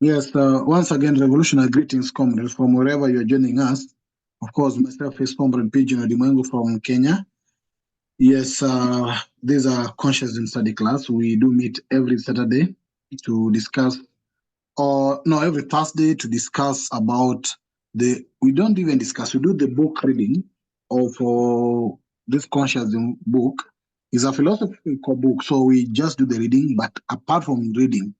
Yes, once again, revolutionary greetings, comrades, from wherever you're joining us. Of course, myself is Comrade Pigeon Odimango from Kenya. Yes, these are Conscious in Study class. We do meet every Saturday to discuss, or no, every Thursday to discuss about we don't even discuss, we do the book reading of this Conscious book. It's a philosophical book, so we just do the reading, but apart from reading,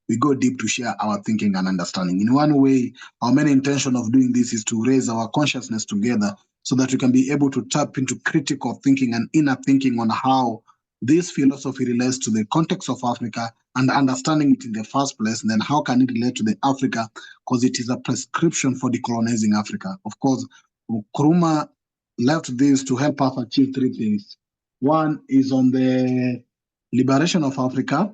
we go deep to share our thinking and understanding. In one way, our main intention of doing this is to raise our consciousness together so that we can be able to tap into critical thinking and inner thinking on how this philosophy relates to the context of Africa and understanding it in the first place, and then how can it relate to the Africa, because it is a prescription for decolonizing Africa. Of course, Nkrumah left this to help us achieve three things. One is on the liberation of Africa,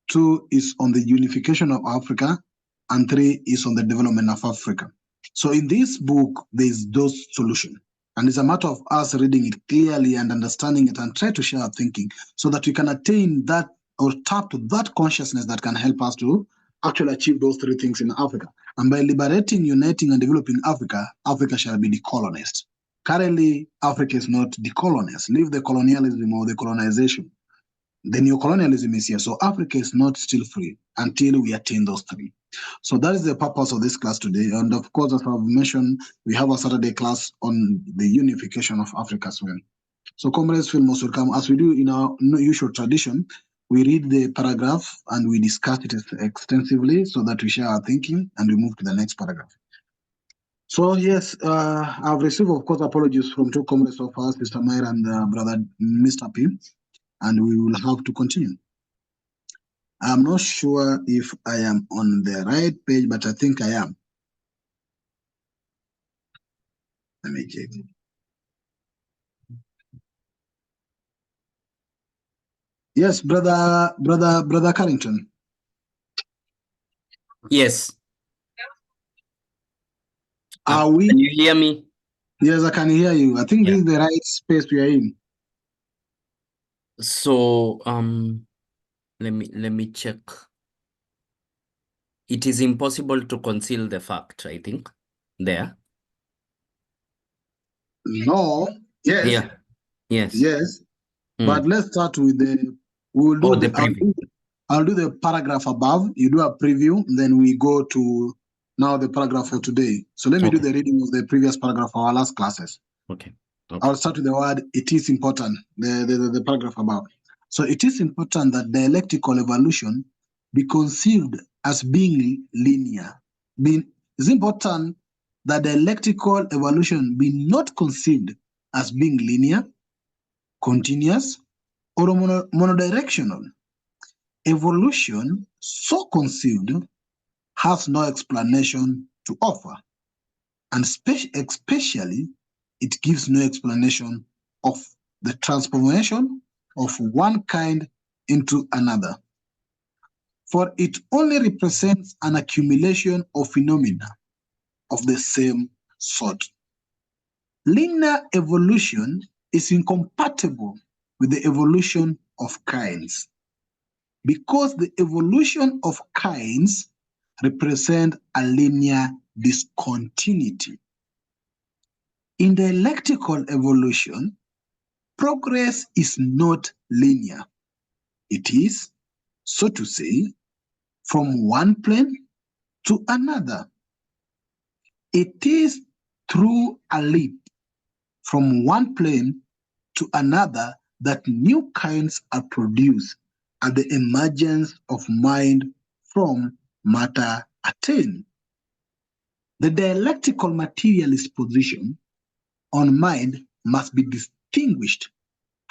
two is on the unification of Africa, and three is on the development of Africa. So in this book, there's those solutions. And it's a matter of us reading it clearly and understanding it and try to share our thinking so that we can attain that or tap to that consciousness that can help us to actually achieve those three things in Africa. And by liberating, uniting, and developing Africa, Africa shall be decolonized. Currently, Africa is not decolonized. Leave the colonialism or the colonization. The neocolonialism is here. So Africa is not still free until we attain those three. So that is the purpose of this class today. And of course, as I've mentioned, we have a Saturday class on the unification of Africa as well. So comrades, feel most welcome. As we do in our usual tradition, we read the paragraph and we discuss it extensively so that we share our thinking and we move to the next paragraph. So yes, I've received, of course, apologies from two comrades of ours, Mr. Mayer and brother Mr. P, and we will have to continue. I'm not sure if I am on the right page, but I think I am. Let me check. Yes, brother Carrington. Yes. Are we? Can you hear me? Yes, I can hear you. I think this is the right space we are in. So let me check. It is impossible to conceal the fact, I think. There. No. Yes. Yeah. Yes. Yes. But let's start with the. We will do the preview. I'll do the paragraph above. You do a preview, then we go to now the paragraph for today. So let me do the reading of the previous paragraph for our last classes. Okay. I'll start with the word, it is important, the paragraph above. So it is important that dialectical evolution be conceived as being linear. It's important that dialectical evolution be not conceived as being linear, continuous, or monodirectional. Evolution, so conceived, has no explanation to offer, and especially it gives no explanation of the transformation of one kind into another, for it only represents an accumulation of phenomena of the same sort. Linear evolution is incompatible with the evolution of kinds, because the evolution of kinds represent a linear discontinuity. In dialectical evolution, progress is not linear. It is, so to say, from one plane to another. It is through a leap from one plane to another that new kinds are produced and the emergence of mind from matter attained. The dialectical materialist position on mind must be distinguished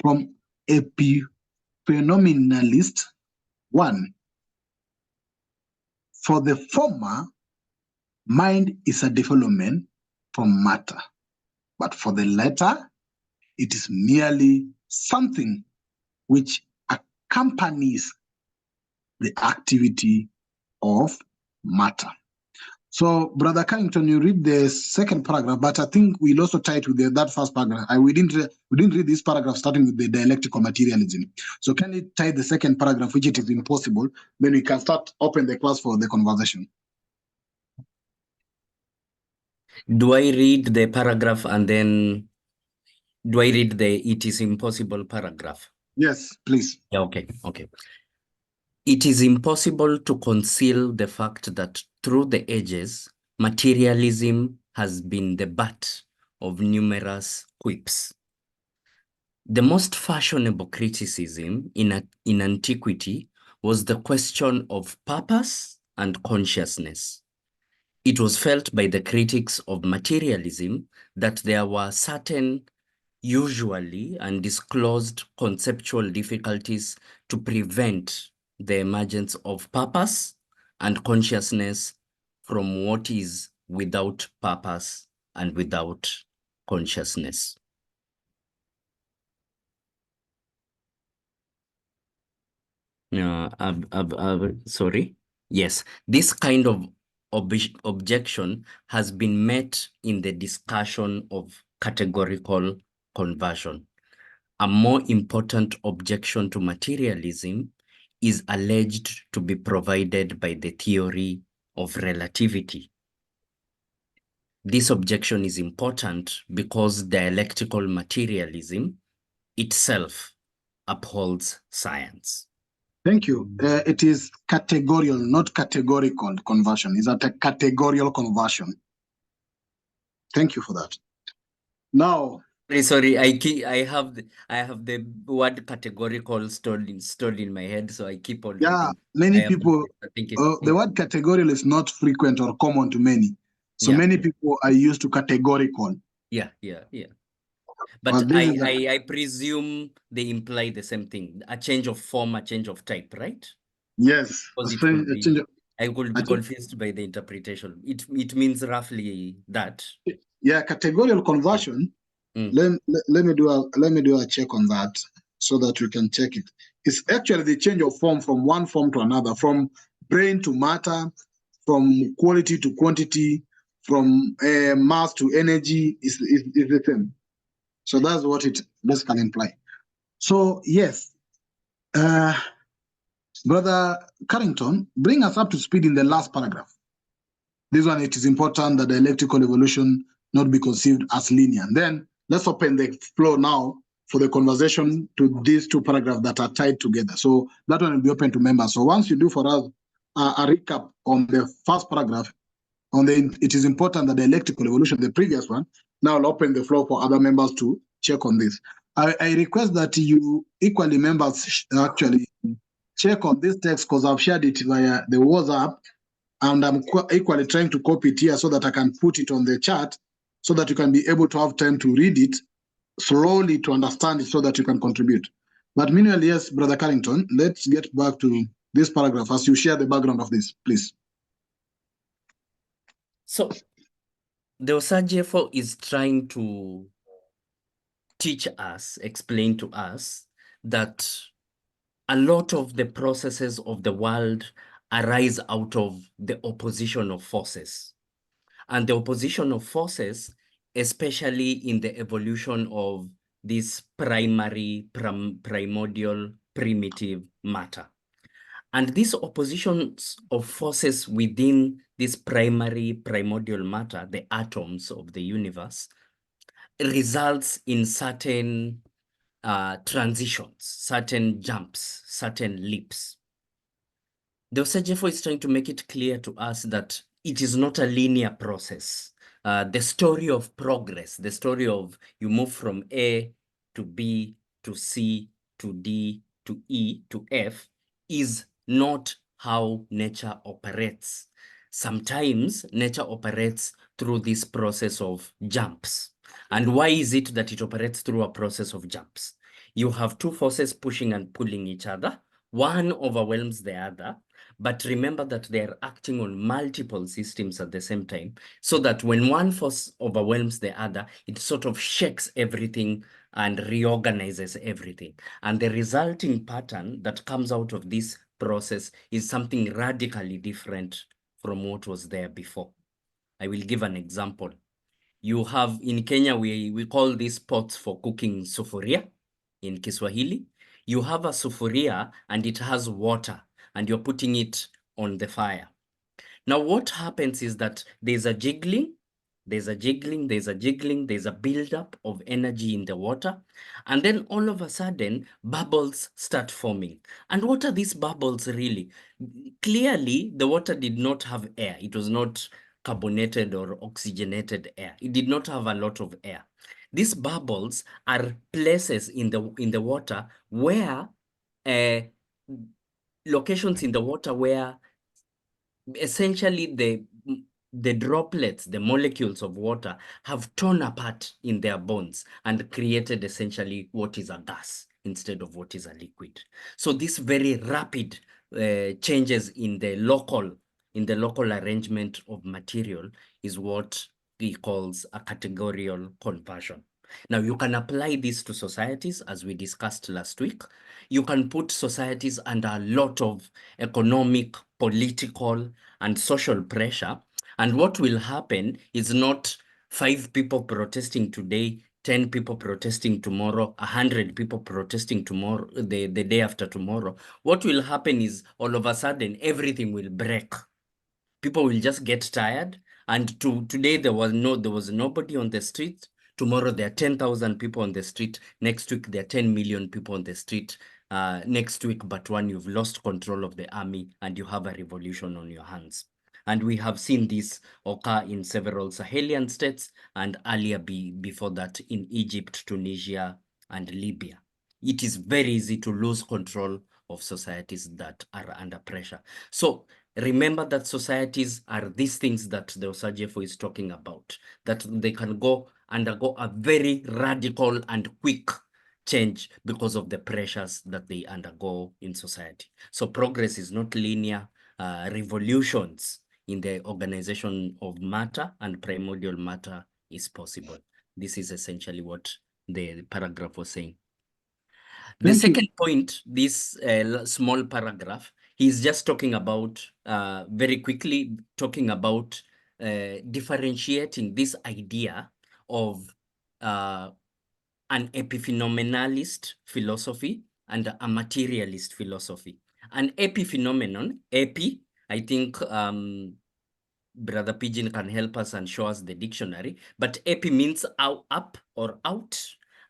from epiphenomenalist one. For the former, mind is a development from matter, but for the latter, it is merely something which accompanies the activity of matter. So, Brother Carrington, you read the second paragraph, but I think we'll also tie it with that first paragraph. We didn't read this paragraph starting with the dialectical materialism. So, can you tie the second paragraph, which it is impossible? Then we can start open the class for the conversation. Do I read the paragraph and then do I read the "it is impossible" paragraph? Yes, please. Yeah, okay. It is impossible to conceal the fact that through the ages, materialism has been the butt of numerous quips. The most fashionable criticism in antiquity was the question of purpose and consciousness. It was felt by the critics of materialism that there were certain usually undisclosed conceptual difficulties to prevent the emergence of purpose and consciousness from what is without purpose and without consciousness. Sorry. Yes, this kind of objection has been met in the discussion of categorical conversion. A more important objection to materialism is alleged to be provided by the theory of relativity. This objection is important because dialectical materialism itself upholds science. Thank you. It is categorical, not categorical conversion. It's a categorical conversion. Thank you for that. Now, Sorry, I have the word categorical stored in my head, so I keep on yeah, reading. many people, I think the word categorical is not frequent or common to many. So yeah. many people are used to categorical. Yeah. But this is I presume they imply the same thing, a change of form, a change of type, right? yes. Because I could be confused by the interpretation. It means roughly that. Yeah, categorical conversion. Let me do a check on that so that we can check it. It's actually the change of form from one form to another, from brain to matter, from quality to quantity, from mass to energy. Is the same. So that's what it basically imply. So yes, Brother Carrington, bring us up to speed in the last paragraph. This one, it is important that the dialectical evolution not be conceived as linear. And then let's open the floor now for the conversation to these two paragraphs that are tied together. So that one will be open to members. So once you do for us a recap on the first paragraph, it is important that the dialectical evolution, the previous one, now I'll open the floor for other members to check on this. I request that you equally members actually check on this text because I've shared it via the WhatsApp and I'm equally trying to copy it here so that I can put it on the chat so that you can be able to have time to read it slowly to understand it so that you can contribute. But meanwhile, yes, Brother Carrington, let's get back to this paragraph as you share the background of this, please. So the Osagefo is trying to teach us, explain to us that a lot of the processes of the world arise out of the opposition of forces. And the opposition of forces, especially in the evolution of this primordial, primitive matter. And these oppositions of forces within this primordial matter, the atoms of the universe, results in certain transitions, certain jumps, certain leaps. The Osagefo is trying to make it clear to us that it is not a linear process. The story of progress, the story of you move from A to B to C to D to E to F is not how nature operates. Sometimes nature operates through this process of jumps. And why is it that it operates through a process of jumps? You have two forces pushing and pulling each other. One overwhelms the other. But remember that they're acting on multiple systems at the same time, so that when one force overwhelms the other, it sort of shakes everything and reorganizes everything. And the resulting pattern that comes out of this process is something radically different from what was there before. I will give an example. You have, in Kenya, we call these pots for cooking sufuria in Kiswahili. You have a sufuria and it has water and you're putting it on the fire. Now, what happens is that there's a jiggling, There's a jiggling, there's a jiggling, there's a buildup of energy in the water. And then all of a sudden, bubbles start forming. And what are these bubbles really? Clearly, the water did not have air. It was not carbonated or oxygenated air. It did not have a lot of air. These bubbles are places in the water where locations in the water where essentially the droplets, the molecules of water, have torn apart in their bonds and created essentially what is a gas instead of what is a liquid. So this very rapid changes in the local arrangement of material is what he calls a categorical conversion. Now, you can apply this to societies, as we discussed last week. You can put societies under a lot of economic, political, and social pressure. And what will happen is not 5 people protesting today, 10 people protesting tomorrow, 100 people protesting tomorrow, the day after tomorrow. What will happen is all of a sudden, everything will break. People will just get tired. And today there was nobody on the street. Tomorrow there are 10,000 people on the street. Next week there are 10 million people on the street. Next week, but one, you've lost control of the army and you have a revolution on your hands. And we have seen this occur in several Sahelian states and earlier before that in Egypt, Tunisia, and Libya. It is very easy to lose control of societies that are under pressure. So remember that societies are these things that the Osagefo is talking about, that they can undergo a very radical and quick change because of the pressures that they undergo in society. So progress is not linear. Revolutions in the organization of matter and primordial matter is possible. This is essentially what the paragraph was saying. The second point, this small paragraph, he's just talking about, very quickly talking about differentiating this idea of an epiphenomenalist philosophy and a materialist philosophy. An epiphenomenon, I think Brother Pigeon can help us and show us the dictionary, but epi means up or out,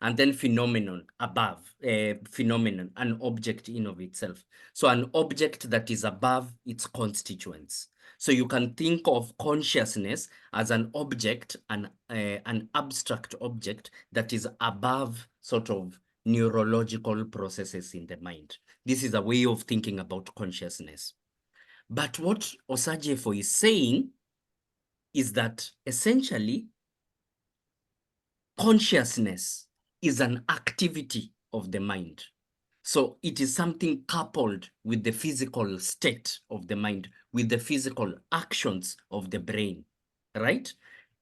and then phenomenon, above, phenomenon, an object in of itself. So an object that is above its constituents. So you can think of consciousness as an object, an abstract object that is above sort of neurological processes in the mind. This is a way of thinking about consciousness. But what Osagefo is saying is that essentially consciousness is an activity of the mind. So it is something coupled with the physical state of the mind, with the physical actions of the brain, right?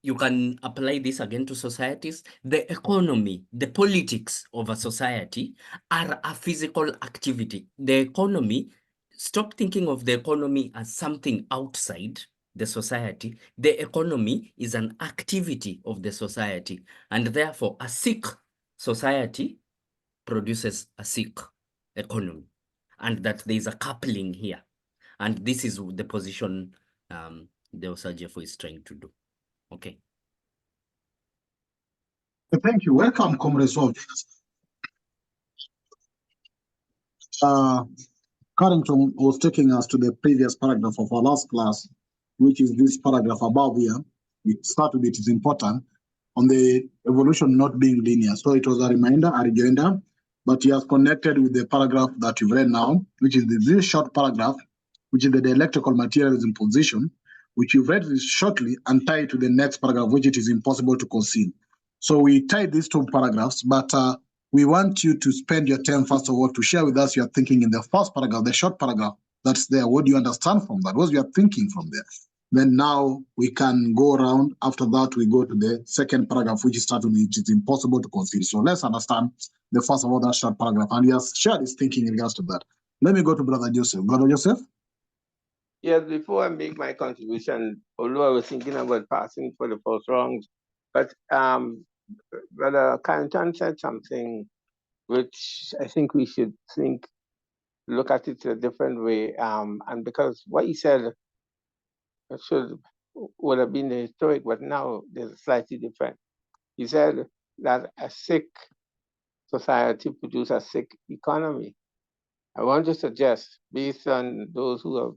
You can apply this again to societies. The economy, the politics of a society are a physical activity. The economy, stop thinking of the economy as something outside the society. The economy is an activity of the society, and therefore a sick society produces a sick economy, and that there is a coupling here. And this is the position the Osagefo is trying to do. Okay. Thank you. Welcome, Comrade Swab. Carrington was taking us to the previous paragraph of our last class, which is this paragraph above here. We start with it is important on the evolution not being linear. So it was a reminder, a rejoinder, but he has connected with the paragraph that you've read now, which is this short paragraph, which is the dialectical materialism position, which you've read this shortly and tie it to the next paragraph, which it is impossible to conceal. So we tied these two paragraphs, but we want you to spend your time, first of all, to share with us your thinking in the first paragraph, the short paragraph that's there. What do you understand from that? What's your thinking from there? Then now we can go around. After that, we go to the second paragraph, which is starting with it is impossible to conceal. So let's understand the first of all, that short paragraph. And he has shared his thinking in regards to that. Let me go to Brother Joseph. Brother Joseph? Yes, before I make my contribution, although I was thinking about passing for the first round, but Brother Carrington said something which I think we should look at it a different way. And because what he said should would have been the historic, but now there's slightly different. He said that a sick society produces a sick economy. I want to suggest, based on those who have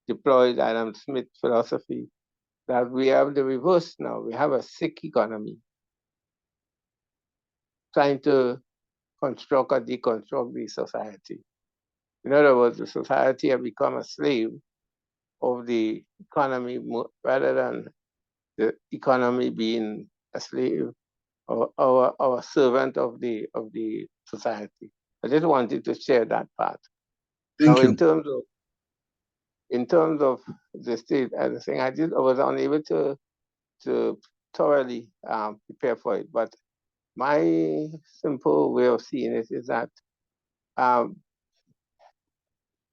deployed Adam Smith philosophy, that we have the reverse now. We have a sick economy, trying to construct or deconstruct the society. In other words, the society has become a slave of the economy rather than the economy being a slave or a servant of the society. I just wanted to share that part. Thank now, you. In terms of the state, as I think I was unable to thoroughly prepare for it. But my simple way of seeing it is that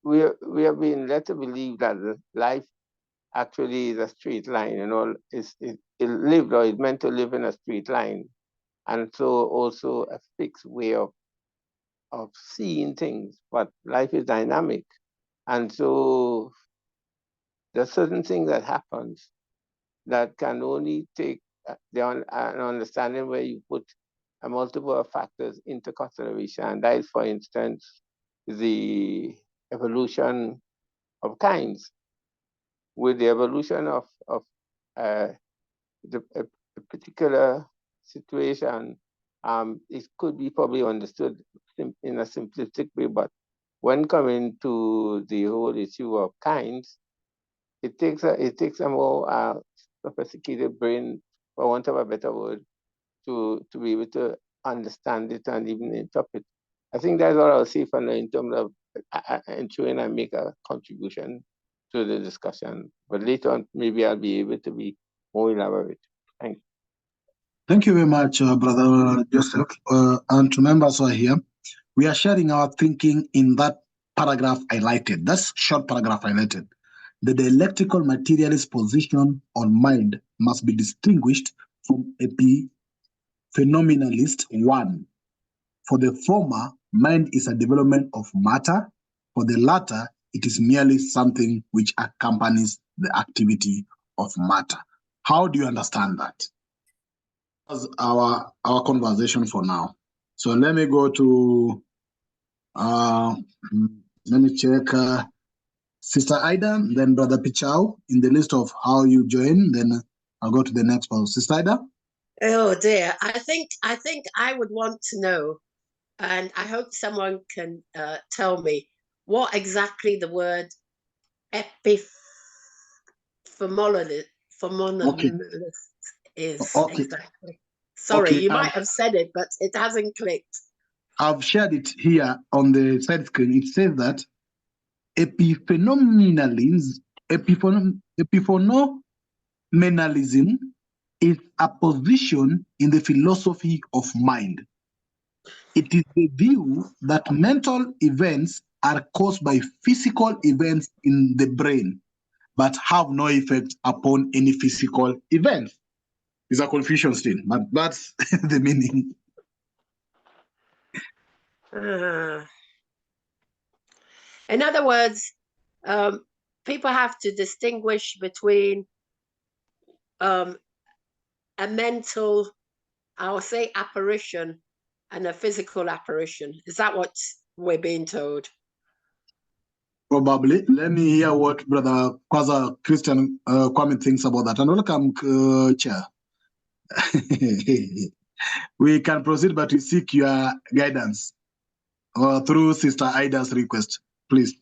we have been led to believe that life actually is a straight line, it lived or is meant to live in a straight line. And so also a fixed way of seeing things, but life is dynamic. And so there's certain things that happens that can only take an understanding where you put a multiple of factors into consideration. And that is, for instance, the evolution of kinds. With the evolution of a particular situation, it could be probably understood in a simplistic way, but when coming to the whole issue of kinds, it takes a more sophisticated brain, for want of a better word, to be able to understand it and even interpret. I think that's what I'll say for now in terms of ensuring I make a contribution to the discussion. But later on, maybe I'll be able to be more elaborate. Thank you. Thank you very much, Brother Joseph. And to members who are here, we are sharing our thinking in that paragraph highlighted. That's short paragraph highlighted. The dialectical materialist position on mind must be distinguished from epiphenomenalist one. For the former, mind is a development of matter. For the latter, it is merely something which accompanies the activity of matter. How do you understand that? That's our conversation for now. So let me go to, let me check Sister Ida, then Brother Pichau in the list of how you join, then I'll go to the next one. Sister Ida? Oh dear, I think I would want to know, and I hope someone can tell me what exactly the word epiphenomenalist is exactly. Sorry, you might have said it, but it hasn't clicked. I've shared it here on the side screen. It says that epiphenomenalism is a position in the philosophy of mind. It is the view that mental events are caused by physical events in the brain, but have no effect upon any physical event. It's a confusion still, but that's the meaning. In other words, people have to distinguish between a mental, I'll say, apparition and a physical apparition. Is that what we're being told? Probably. Let me hear what Brother Kwaza Christian Kwame thinks about that. And welcome, Chair. We can proceed, but we seek your guidance through Sister Ida's request, please.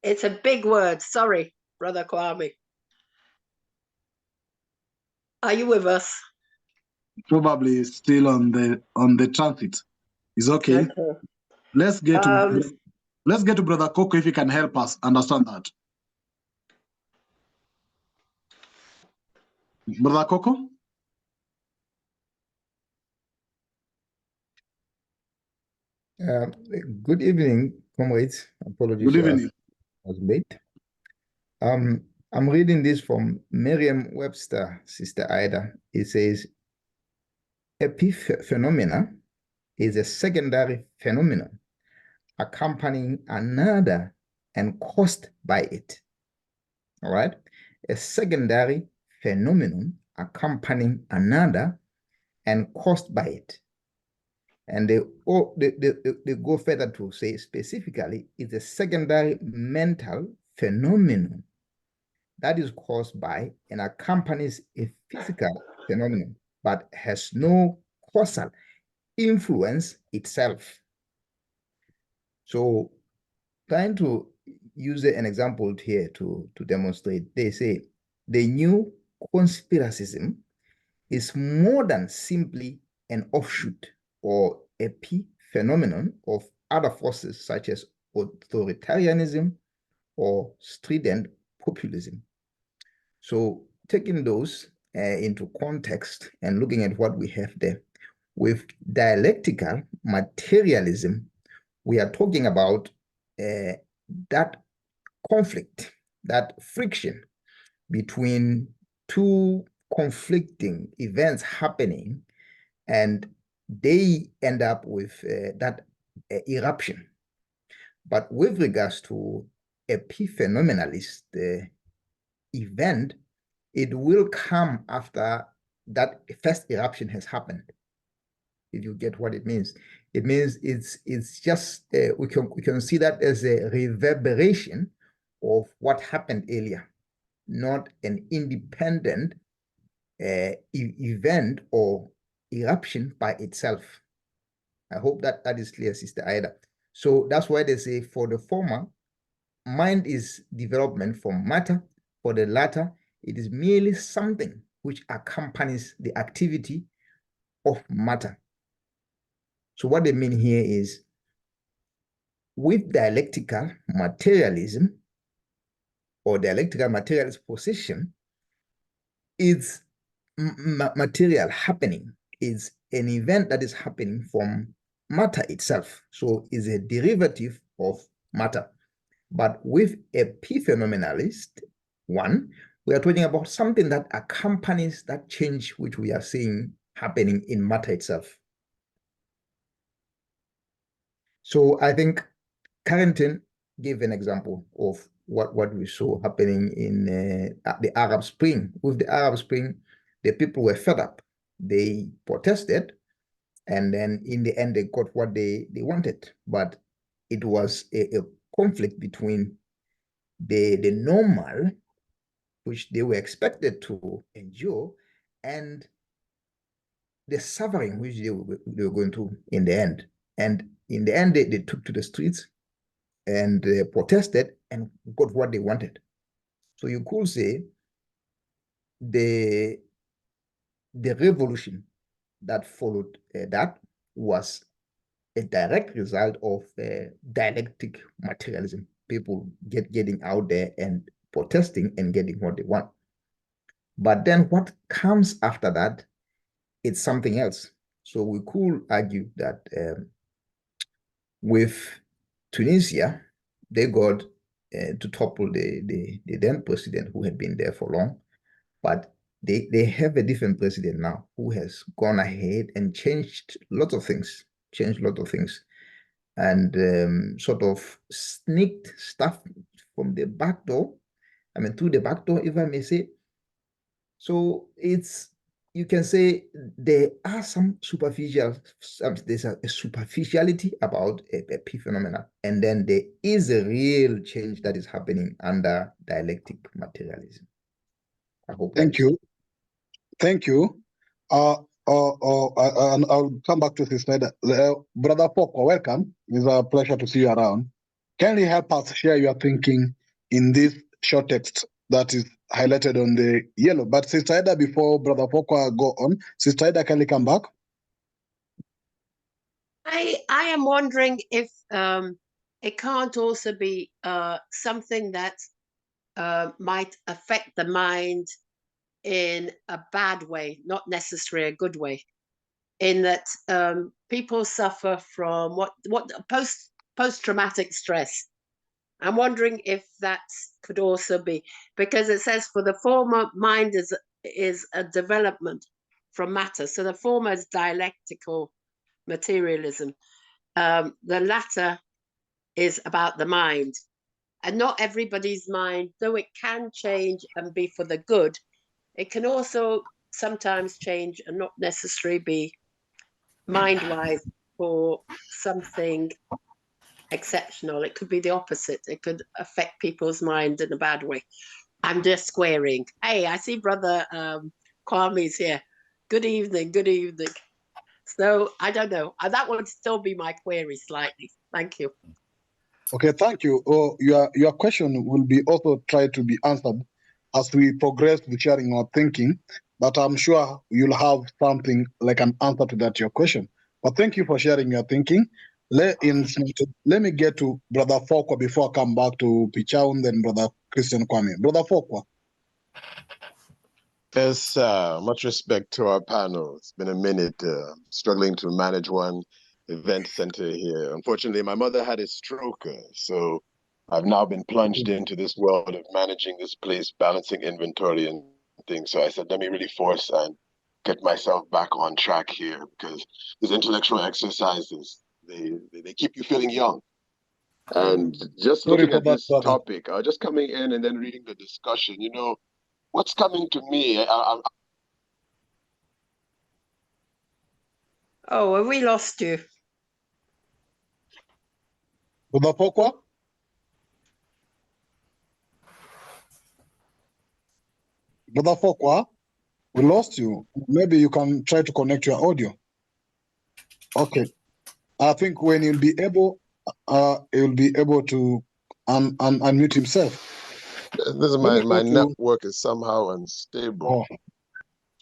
It's a big word. Sorry, Brother Kwame. Are you with us? Probably still on the transit. It's okay. Let's get to Brother Coco if he can help us understand that. Brother Coco? Good evening, comrades. Apologies. Good evening. I was late. I'm reading this from Merriam-Webster, Sister Ida. It says, epiphenomena is a secondary phenomenon accompanying another and caused by it. All right. a secondary phenomenon accompanying another and caused by it. And they go further to say specifically, it's a secondary mental phenomenon that is caused by and accompanies a physical phenomenon, but has no causal influence itself. So trying to use an example here to demonstrate, they say the new conspiracism is more than simply an offshoot or epiphenomenon of other forces such as authoritarianism or strident populism. So taking those into context and looking at what we have there, with dialectical materialism, we are talking about that conflict, that friction between two conflicting events happening, and they end up with that eruption. But with regards to epiphenomenalist event, it will come after that first eruption has happened. If you get what it means it's just we can see that as a reverberation of what happened earlier, not an independent event or eruption by itself. I hope that is clear, Sister Ida. So that's why they say for the former, mind is development from matter. For the latter, it is merely something which accompanies the activity of matter. So what they mean here is, with dialectical materialism or dialectical materialist position, it's material happening. It's an event that is happening from matter itself. So it's a derivative of matter. But with epiphenomenalist one, we are talking about something that accompanies that change which we are seeing happening in matter itself. So I think Carrington gave an example of what we saw happening in the Arab Spring. With the Arab Spring, the people were fed up. They protested, and then in the end, they got what they wanted. But it was a conflict between the normal, which they were expected to endure, and the suffering which they were going through in the end. And in the end, they took to the streets and protested and got what they wanted. So you could say the revolution that followed that was a direct result of dialectic materialism. People getting out there and protesting and getting what they want. But then what comes after that, it's something else. So we could argue that with Tunisia, they got to topple the then president who had been there for long, but they have a different president now who has gone ahead and changed lots of things, and sort of sneaked stuff from the back door. I mean, through the back door, if I may say. So you can say there are some superficial, there's a superficiality about epiphenomena, and then there is a real change that is happening under dialectic materialism. I hope. Thank you. Thank you. And I'll come back to this later. Brother Poko, welcome. It's a pleasure to see you around. Can you help us share your thinking in this short text that is highlighted on the yellow? But Sister Ida, before Brother Poko go on, Sister Ida, can you come back? I am wondering if it can't also be something that might affect the mind in a bad way, not necessarily a good way, in that people suffer from what post-traumatic stress. I'm wondering if that could also be, because it says for the former, mind is a development from matter. So the former is dialectical materialism. The latter is about the mind. And not everybody's mind, though it can change and be for the good, it can also sometimes change and not necessarily be mind-wise for something exceptional. It could be the opposite. It could affect people's mind in a bad way. I'm just squaring. Hey, I see Brother Kwame's here. Good evening. Good evening. So I don't know. That would still be my query slightly. Thank you. Okay, thank you. Oh, your question will be also try to be answered as we progress with sharing our thinking, but I'm sure you'll have something like an answer to that your question. But thank you for sharing your thinking. Let me get to Brother Fokwa before I come back to Pichau, then Brother Christian Kwame. Brother Fokwa. Yes, much respect to our panel. It's been a minute, struggling to manage one event center here. Unfortunately, my mother had a stroke, so I've now been plunged into this world of managing this place, balancing inventory and things. So I said, let me really force and get myself back on track here, because these intellectual exercises, they keep you feeling young. And just Sorry looking for at that, this brother. topic, just coming in and then reading the discussion, you know, what's coming to me, Oh, have we lost you? Brother Fokwa? Brother Fokwa, we lost you. Maybe you can try to connect your audio. Okay. I think when he'll be able to unmute himself. this is Let me my go to, network is somehow unstable. oh,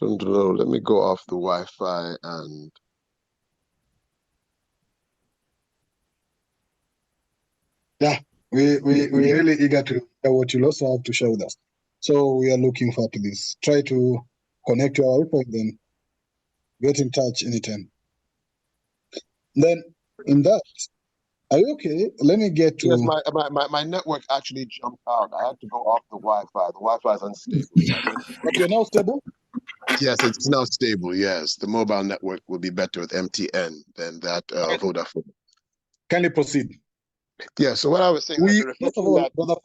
Don't know. Let me go off the Wi-Fi and yeah, we're really eager to hear what you'll also have to share with us. So we are looking forward to this. Try to connect your Wi-Fi, then get in touch anytime. Then in that, are you okay? Let me get to. yes, my network actually jumped out. I had to go off the Wi-Fi. The Wi-Fi is unstable. So I went. But you're now stable? Yes, it's now stable. Yes, the mobile network will be better with MTN than that Vodafone. Kindly proceed. Yeah. So what I was saying, that the First of reflection all, that Brother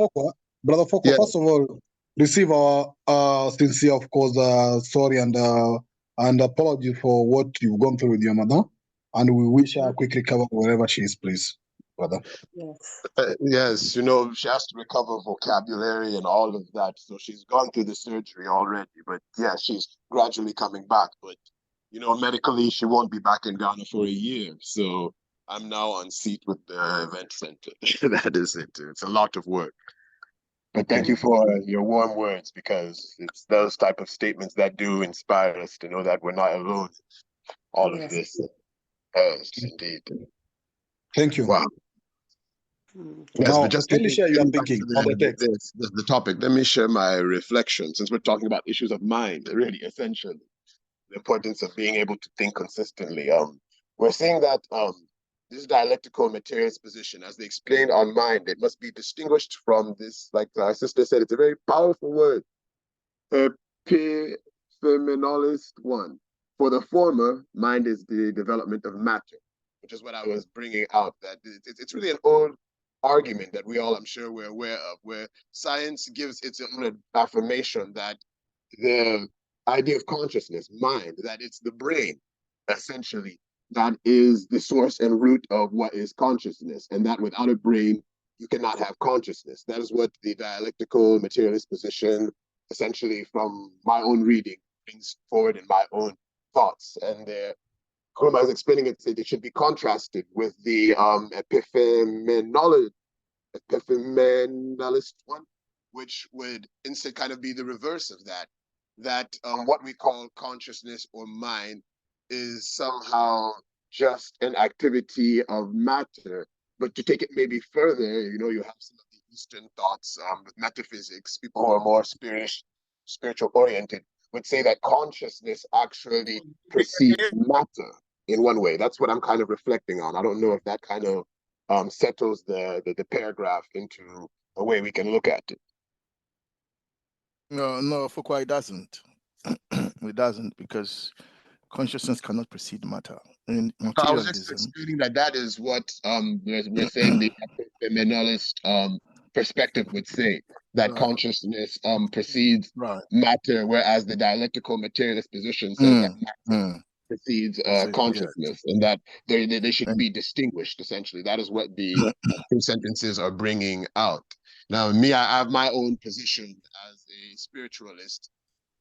Fokwa, yeah, first of all, receive our sincere, of course, sorry and apology for what you've gone through with your mother, and we wish her a quick recovery wherever she is, please, brother. Yes. yes, you know, she has to recover vocabulary and all of that. So she's gone through the surgery already, but yeah, she's gradually coming back. But you know, medically, she won't be back in Ghana for a year. So I'm now on seat with the event center. That is it. It's a lot of work. But thank you for your warm words, because it's those type of statements that do inspire us to know that we're not alone. All of this. Yes, indeed. Thank you. Wow. Yes, Now, but just kindly share your getting back thinking to on the text. the topic, let me share my reflection, since we're talking about issues of mind, really, essentially, the importance of being able to think consistently. We're saying that this dialectical materialist position, as they explained on mind, it must be distinguished from this, like our sister said, it's a very powerful word, epiphenomenolalist one. For the former, mind is the development of matter, which is what I was bringing out, that it's really an old argument that we all, I'm sure we're aware of, where science gives its own affirmation that the idea of consciousness, mind, that it's the brain, essentially, that is the source and root of what is consciousness, and that without a brain, you cannot have consciousness. That is what the dialectical materialist position, essentially from my own reading, brings forward in my own thoughts. And Kuruma is explaining it should be contrasted with the epiphenomenolalist one, which would instead kind of be the reverse of that. That what we call consciousness or mind is somehow just an activity of matter. But to take it maybe further, you know, you have some of the Eastern thoughts with metaphysics, people who are more spiritual oriented would say that consciousness actually perceives matter in one way. That's what I'm kind of reflecting on. I don't know if that kind of settles the paragraph into a way we can look at it. No, Foucault, it doesn't. It doesn't, because consciousness cannot precede matter. In I was just materialism, explaining that is what we're saying the phenomenalist perspective would say that Right. consciousness precedes Right. matter, whereas the dialectical materialist position says that matter precedes Yes. consciousness, and that they should be distinguished. Essentially, that is what the two sentences are bringing out. Now, me, I have my own position as a spiritualist.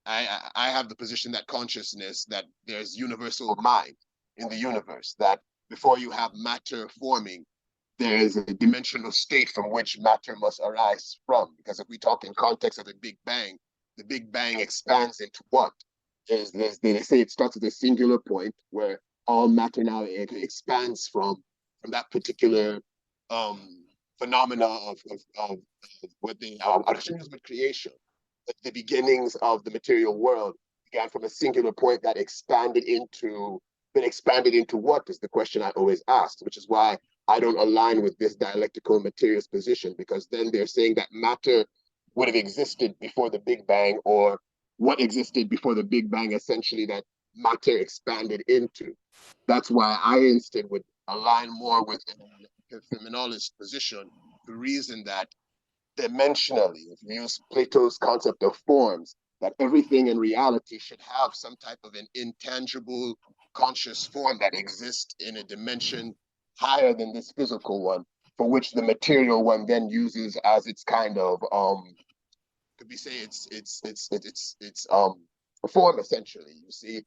I have the position that consciousness, that there's universal mind in the universe, that before you have matter forming, there is a dimensional state from which matter must arise from. Because if we talk in context of the Big Bang expands into what? They say it starts at a singular point where all matter now expands from that particular phenomena of what they with creation. The beginnings of the material world began from a singular point that expanded into what is the question I always ask, which is why I don't align with this dialectical materialist position, because then they're saying that matter would have existed before the Big Bang, or what existed before the Big Bang, essentially, that matter expanded into. That's why I instead would align more with a phenomenologist position, the reason that dimensionally, if you use Plato's concept of forms, that everything in reality should have some type of an intangible conscious form that exists in a dimension higher than this physical one, for which the material one then uses as its kind of could we say it's a form, essentially. You see,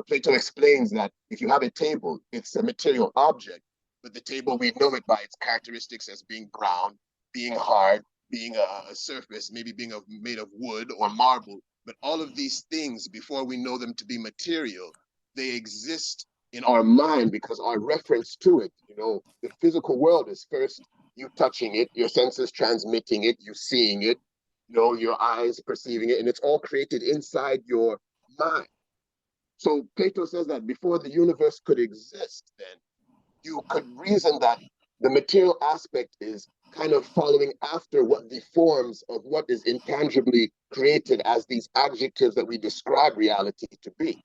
Plato explains that if you have a table, it's a material object, but the table, we know it by its characteristics as being brown, being hard, being a surface, maybe being made of wood or marble. But all of these things, before we know them to be material, they exist in our mind because our reference to it, the physical world is first you touching it, your senses transmitting it, you seeing it, your eyes perceiving it, and it's all created inside your mind. So Plato says that before the universe could exist, then you could reason that the material aspect is kind of following after what the forms of what is intangibly created as these adjectives that we describe reality to be.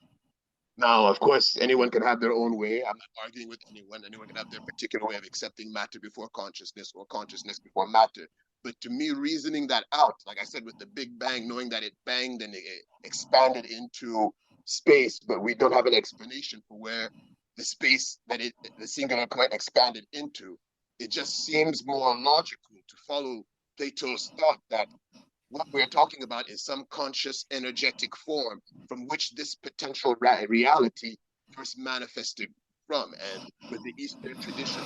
Now, of course, anyone can have their own way. I'm not arguing with anyone. Anyone can have their particular way of accepting matter before consciousness or consciousness before matter. But to me, reasoning that out, like I said, with the Big Bang, knowing that it banged and it expanded into space, but we don't have an explanation for where the space that the singular point expanded into, it just seems more logical to follow Plato's thought that what we're talking about is some conscious energetic form from which this potential reality first manifested from. And with the Eastern tradition,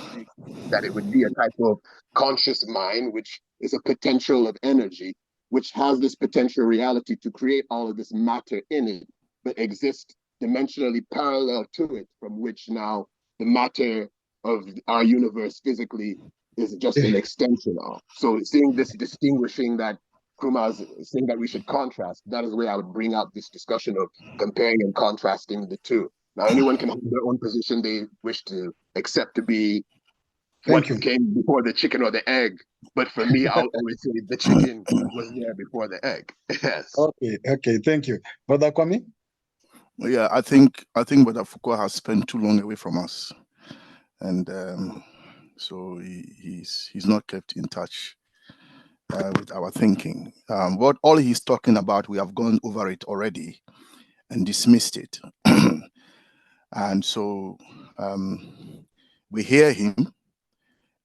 that it would be a type of conscious mind, which is a potential of energy, which has this potential reality to create all of this matter in it, but exists dimensionally parallel to it, from which now the matter of our universe physically is just an extension of. So seeing this distinguishing that Kuma's saying that we should contrast, that is the way I would bring out this discussion of comparing and contrasting the two. Now, anyone can have their own position they wish to accept to be what came before the chicken or the egg. But for me, I'll always say the chicken was there before the egg. Yes. Okay, thank you. Brother Kwame? Yeah, I think Brother Foucault has spent too long away from us. And so he's not kept in touch with our thinking. What all he's talking about, we have gone over it already and dismissed it. And so we hear him,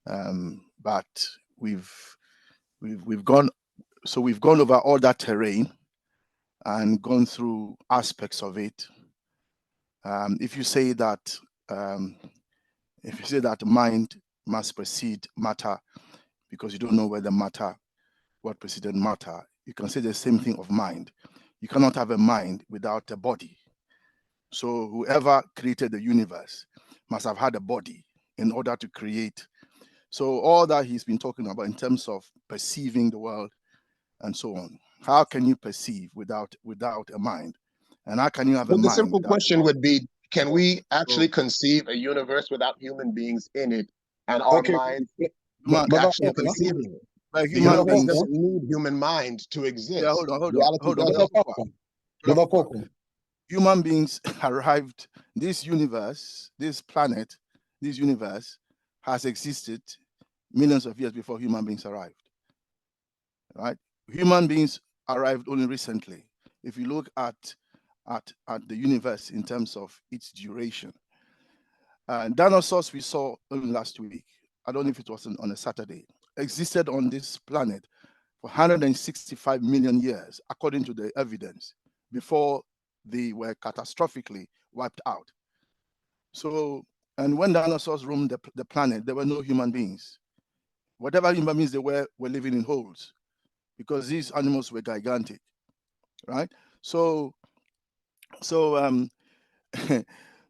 but we've gone over all that terrain and gone through aspects of it. If you say that mind must precede matter because you don't know whether matter, what preceded matter, you can say the same thing of mind. You cannot have a mind without a body. So whoever created the universe must have had a body in order to create. So all that he's been talking about in terms of perceiving the world and so on. How can you perceive without a mind? And how can you have a mind? The simple question would be, can we actually conceive a universe without human beings in it and our minds actually conceiving it? The universe doesn't need human mind to exist. Yeah, hold on. Human beings arrived. This universe, this planet, this universe has existed millions of years before human beings arrived. right? Human beings arrived only recently. If you look at the universe in terms of its duration, dinosaurs we saw only last week, I don't know if it was on a Saturday, existed on this planet for 165 million years, according to the evidence, before they were catastrophically wiped out. So, and when dinosaurs roamed the planet, there were no human beings. Whatever human beings they were living in holes, because these animals were gigantic, right? So, so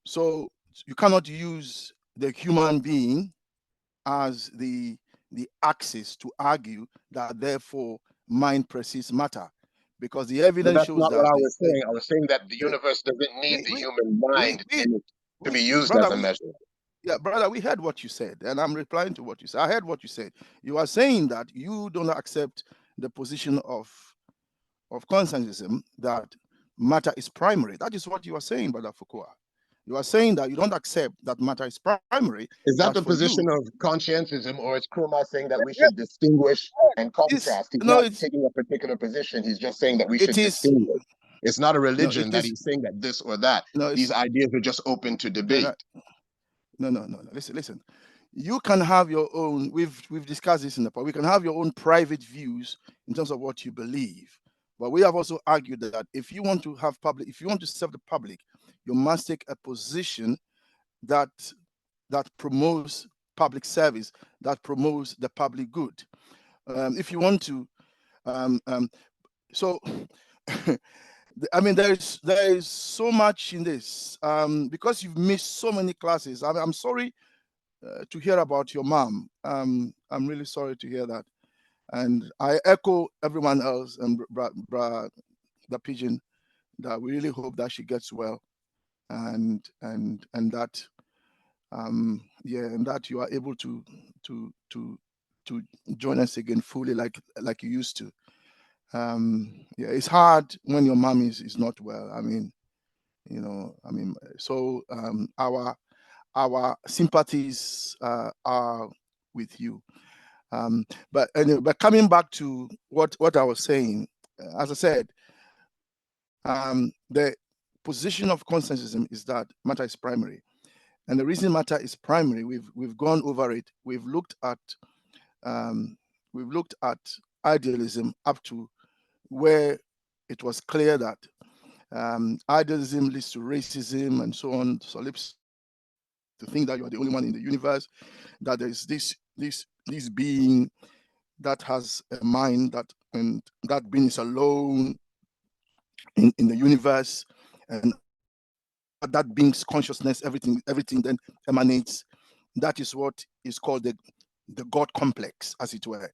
so you cannot use the human being as the axis to argue that therefore mind precedes matter, because the But evidence that's shows not what that I was saying. I was saying that the the universe doesn't need the we human mind we in it to be used brother as a measure. yeah, brother, we heard what you said, and I'm replying to what you said. I heard what you said. You are saying that you don't accept the position of consensusism that matter is primary. That is what you are saying, brother Fukua. You are saying that you don't accept that matter is primary. Is that That the for position you, of conscientism, or is Krumah saying that we yeah, should distinguish and it's contrast? He's no, not taking a particular position. He's just saying that we it should is distinguish. It's not a no, religion it that is he's saying that this or that. no, These it's ideas are just open to no, debate. no. Listen. You can have your own. We've discussed this in the past. We can have your own private views in terms of what you believe, but we have also argued that if you want to have public, if you want to serve the public, you must take a position that promotes public service, that promotes the public good. If you want to, so I mean, there is so much in this because you've missed so many classes. I'm sorry to hear about your mom. I'm really sorry to hear that, and I echo everyone else and the pigeon that we really hope that she gets well, and that yeah, and that you are able to to to to join us again fully like you used to. Yeah, it's hard when your mom is not well. I mean, so our sympathies are with you. But anyway, but coming back to what I was saying, as I said, the position of consensusism is that matter is primary, and the reason matter is primary, we've gone over it. Um, we've looked at idealism up to where it was clear that idealism leads to racism and so on. So let's to think that you are the only one in the universe, that there is this being that has a mind, and that being is alone in the universe, and that being's consciousness, everything then emanates. That is what is called the God complex, as it were.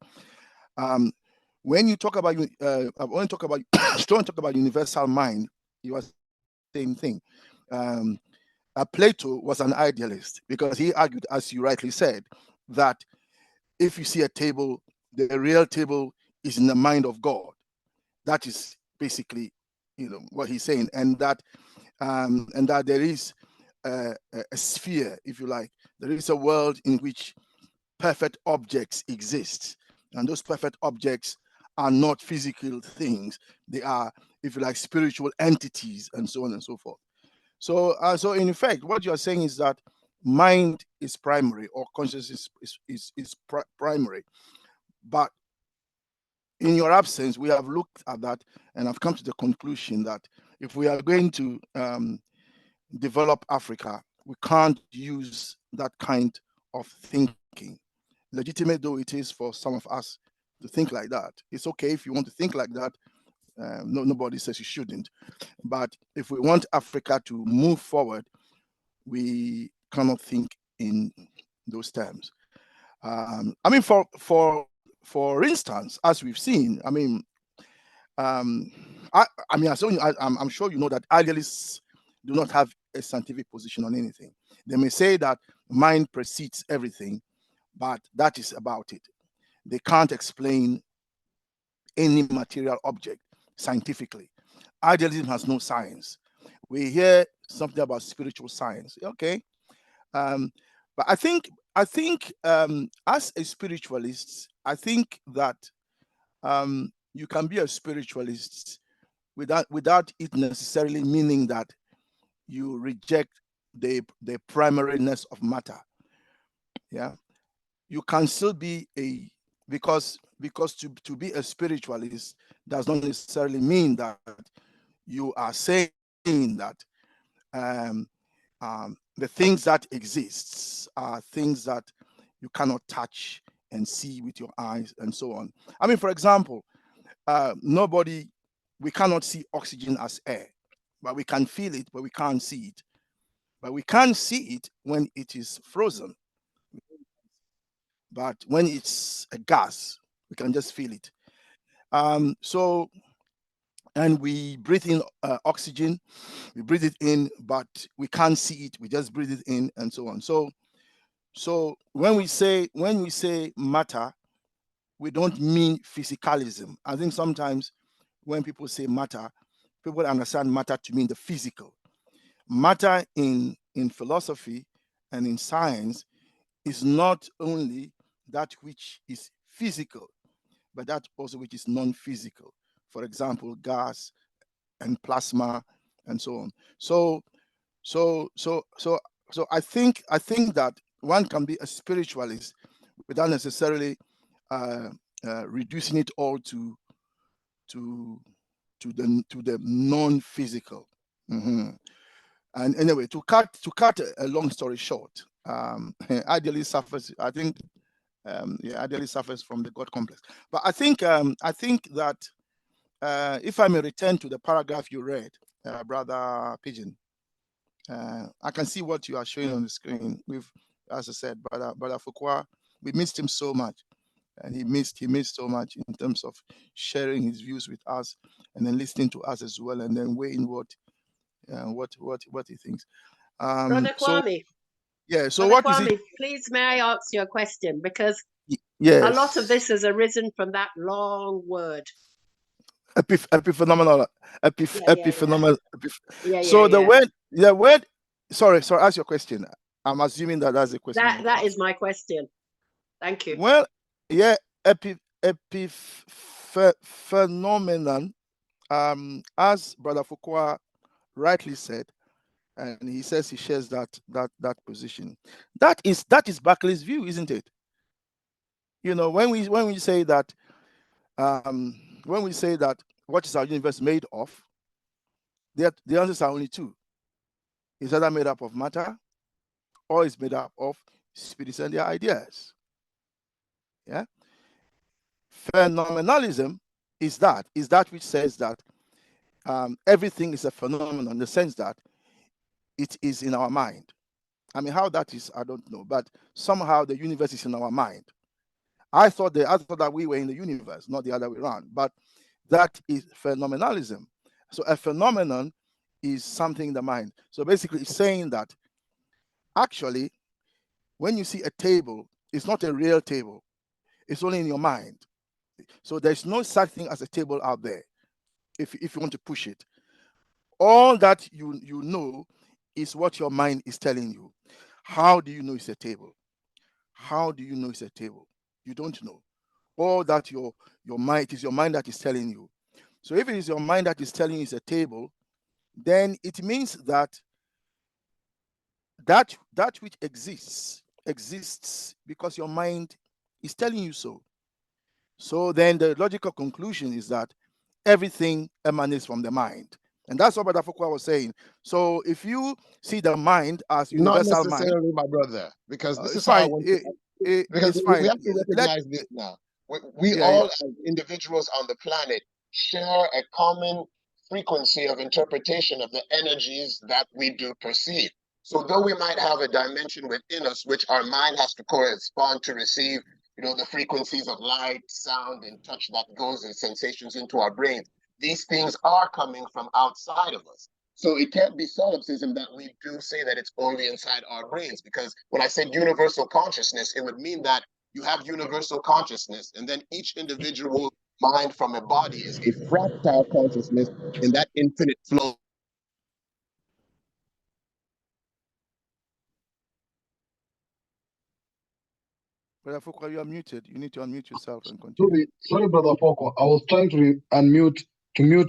When you talk about I want to talk about don't talk about universal mind, you are same thing. Plato was an idealist because he argued, as you rightly said, that if you see a table, the real table is in the mind of God. That is basically, what he's saying, and that there is a sphere, if you like. There is a world in which perfect objects exist, and those perfect objects are not physical things. They are, if you like, spiritual entities, and so on and so forth. So, so in effect, what you are saying is that mind is primary, or consciousness is primary. But in your absence, we have looked at that and have come to the conclusion that if we are going to develop Africa, we can't use that kind of thinking. Legitimate though it is for some of us to think like that. It's okay if you want to think like that. Nobody says you shouldn't. But if we want Africa to move forward, we cannot think in those terms. I mean, for instance, as we've seen, I mean, I'm sure you know that idealists do not have a scientific position on anything. They may say that mind precedes everything, but that is about it. They can't explain any material object scientifically. Idealism has no science. We hear something about spiritual science. Okay, but I think as a spiritualist, I think that you can be a spiritualist without it necessarily meaning that you reject the primariness of matter. Yeah, you can still be because to be a spiritualist does not necessarily mean that you are saying that the things that exists are things that you cannot touch and see with your eyes and so on. I mean, for example, we cannot see oxygen as air, but we can feel it, but we can't see it. But we can see it when it is frozen. But when it's a gas, we can just feel it. So, and we breathe in oxygen, we breathe it in, but we can't see it. We just breathe it in, and so on. So when we say matter, we don't mean physicalism. I think sometimes when people say matter, people understand matter to mean the physical. Matter in philosophy and in science is not only that which is physical, but that also which is non-physical. For example, gas and plasma and so on. So I think that one can be a spiritualist without necessarily reducing it all to the non-physical. And anyway, to cut a long story short, ideally suffers. I think ideally suffers from the God complex. But I think that if I may return to the paragraph you read, Brother Pigeon, I can see what you are showing on the screen. As I said, Brother Foucault, we missed him so much, and he missed so much in terms of sharing his views with us, and then listening to us as well, and then weighing what he thinks. Brother Kwame. Yeah. So Brother what Kwame, is it? please may I ask you a question? Because yes, a lot of this has arisen from that long word. Epiphenomenal. Epiphenomenal. So the word. Sorry. Ask your question. I'm assuming that's the question. That is my question. Thank you. Well, yeah, phenomenon. As Brother Foucault rightly said, and he says he shares that position. That is Berkeley's view, isn't it? You know, when we say that, what is our universe made of, the answers are only two. It's either made up of matter, or it's made up of spirits and their ideas. Yeah. Phenomenalism is that which says that everything is a phenomenon in the sense that it is in our mind. I mean, how that is, I don't know, but somehow the universe is in our mind. I thought that we were in the universe, not the other way around. But that is phenomenalism. So a phenomenon is something in the mind. So basically, it's saying that actually, when you see a table, it's not a real table. It's only in your mind. So there's no such thing as a table out there. If you want to push it, all that you know is what your mind is telling you. How do you know it's a table? How do you know it's a table? You don't know. All that your mind, it is your mind that is telling you. So if it is your mind that is telling you it's a table, then it means that which exists because your mind is telling you so. So then the logical conclusion is that everything emanates from the mind. And that's what Brother Foucault was saying. So if you see the mind as universal not necessarily, mind, my brother, because this is fine. how I want to, because it's fine. we have to recognize this now. We all, as individuals on the planet, share a common frequency of interpretation of the energies that we do perceive. So though we might have a dimension within us which our mind has to correspond to receive, the frequencies of light, sound, and touch that goes and sensations into our brains, these things are coming from outside of us. So it can't be solipsism that we do say that it's only inside our brains, because when I said universal consciousness, it would mean that you have universal consciousness, and then each individual mind from a body is a fractal consciousness in that infinite flow. Brother Foucault, you are muted. You need to unmute yourself and continue. Sorry, Brother Foucault. I was trying to mute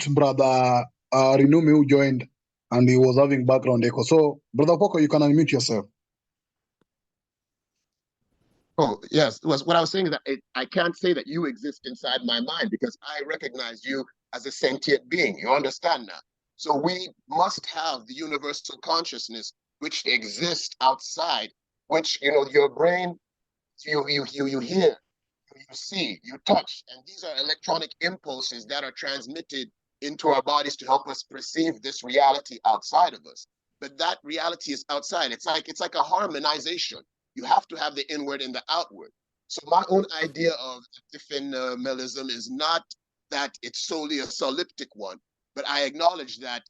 Brother Renumi who joined, and he was having background echo. So, Brother Foucault, you can unmute yourself. Oh, yes. What I was saying is that I can't say that you exist inside my mind because I recognize you as a sentient being. You understand now? So we must have the universal consciousness which exists outside, which, you know, your brain, you hear, you see, you touch, and these are electronic impulses that are transmitted into our bodies to help us perceive this reality outside of us. But that reality is outside. It's like a harmonization. You have to have the inward and the outward. So my own idea of Materialism is not that it's solely a soliptic one, but I acknowledge that,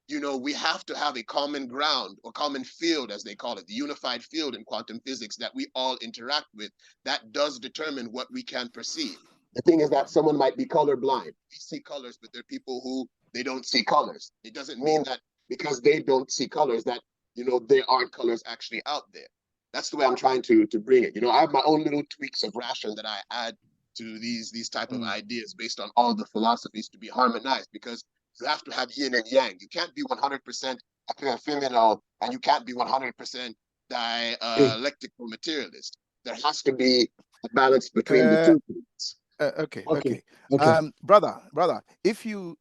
you know, we have to have a common ground or common field, as they call it, the unified field in quantum physics that we all interact with. That does determine what we can perceive. The thing is that someone might be colorblind. We see colors, but there are people who they don't see colors. It doesn't mean that because they don't see colors that, you know, there aren't colors actually out there. That's the way I'm trying to bring it. You know, I have my own little tweaks of ration that I add to these type of ideas based on all the philosophies to be harmonized, because you have to have yin and yang. You can't be 100% feminine, and you can't be 100% dialectical materialist. There has to be a balance between the two things. Okay. Brother, if you,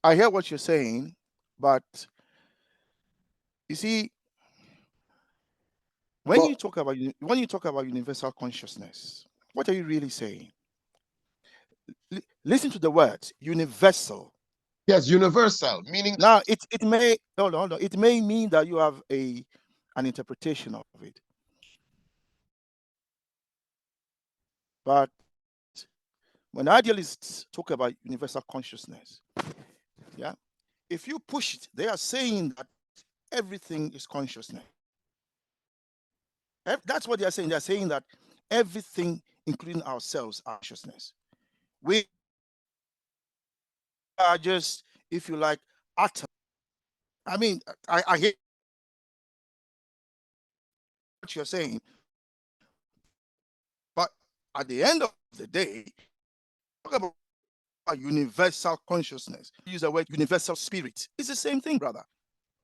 I hear what you're saying, but you see, when you talk about universal consciousness, what are you really saying? Listen to the words universal. Yes, universal, meaning now it may hold on. It may mean that you have an interpretation of it, but when idealists talk about universal consciousness, yeah, if you push it, they are saying that everything is consciousness. That's what they are saying. They are saying that everything, including ourselves, are consciousness. We are just, if you like, atoms. I mean, I hear what you're saying, but at the end of the day, talk about universal consciousness. Use the word universal spirit. It's the same thing, brother.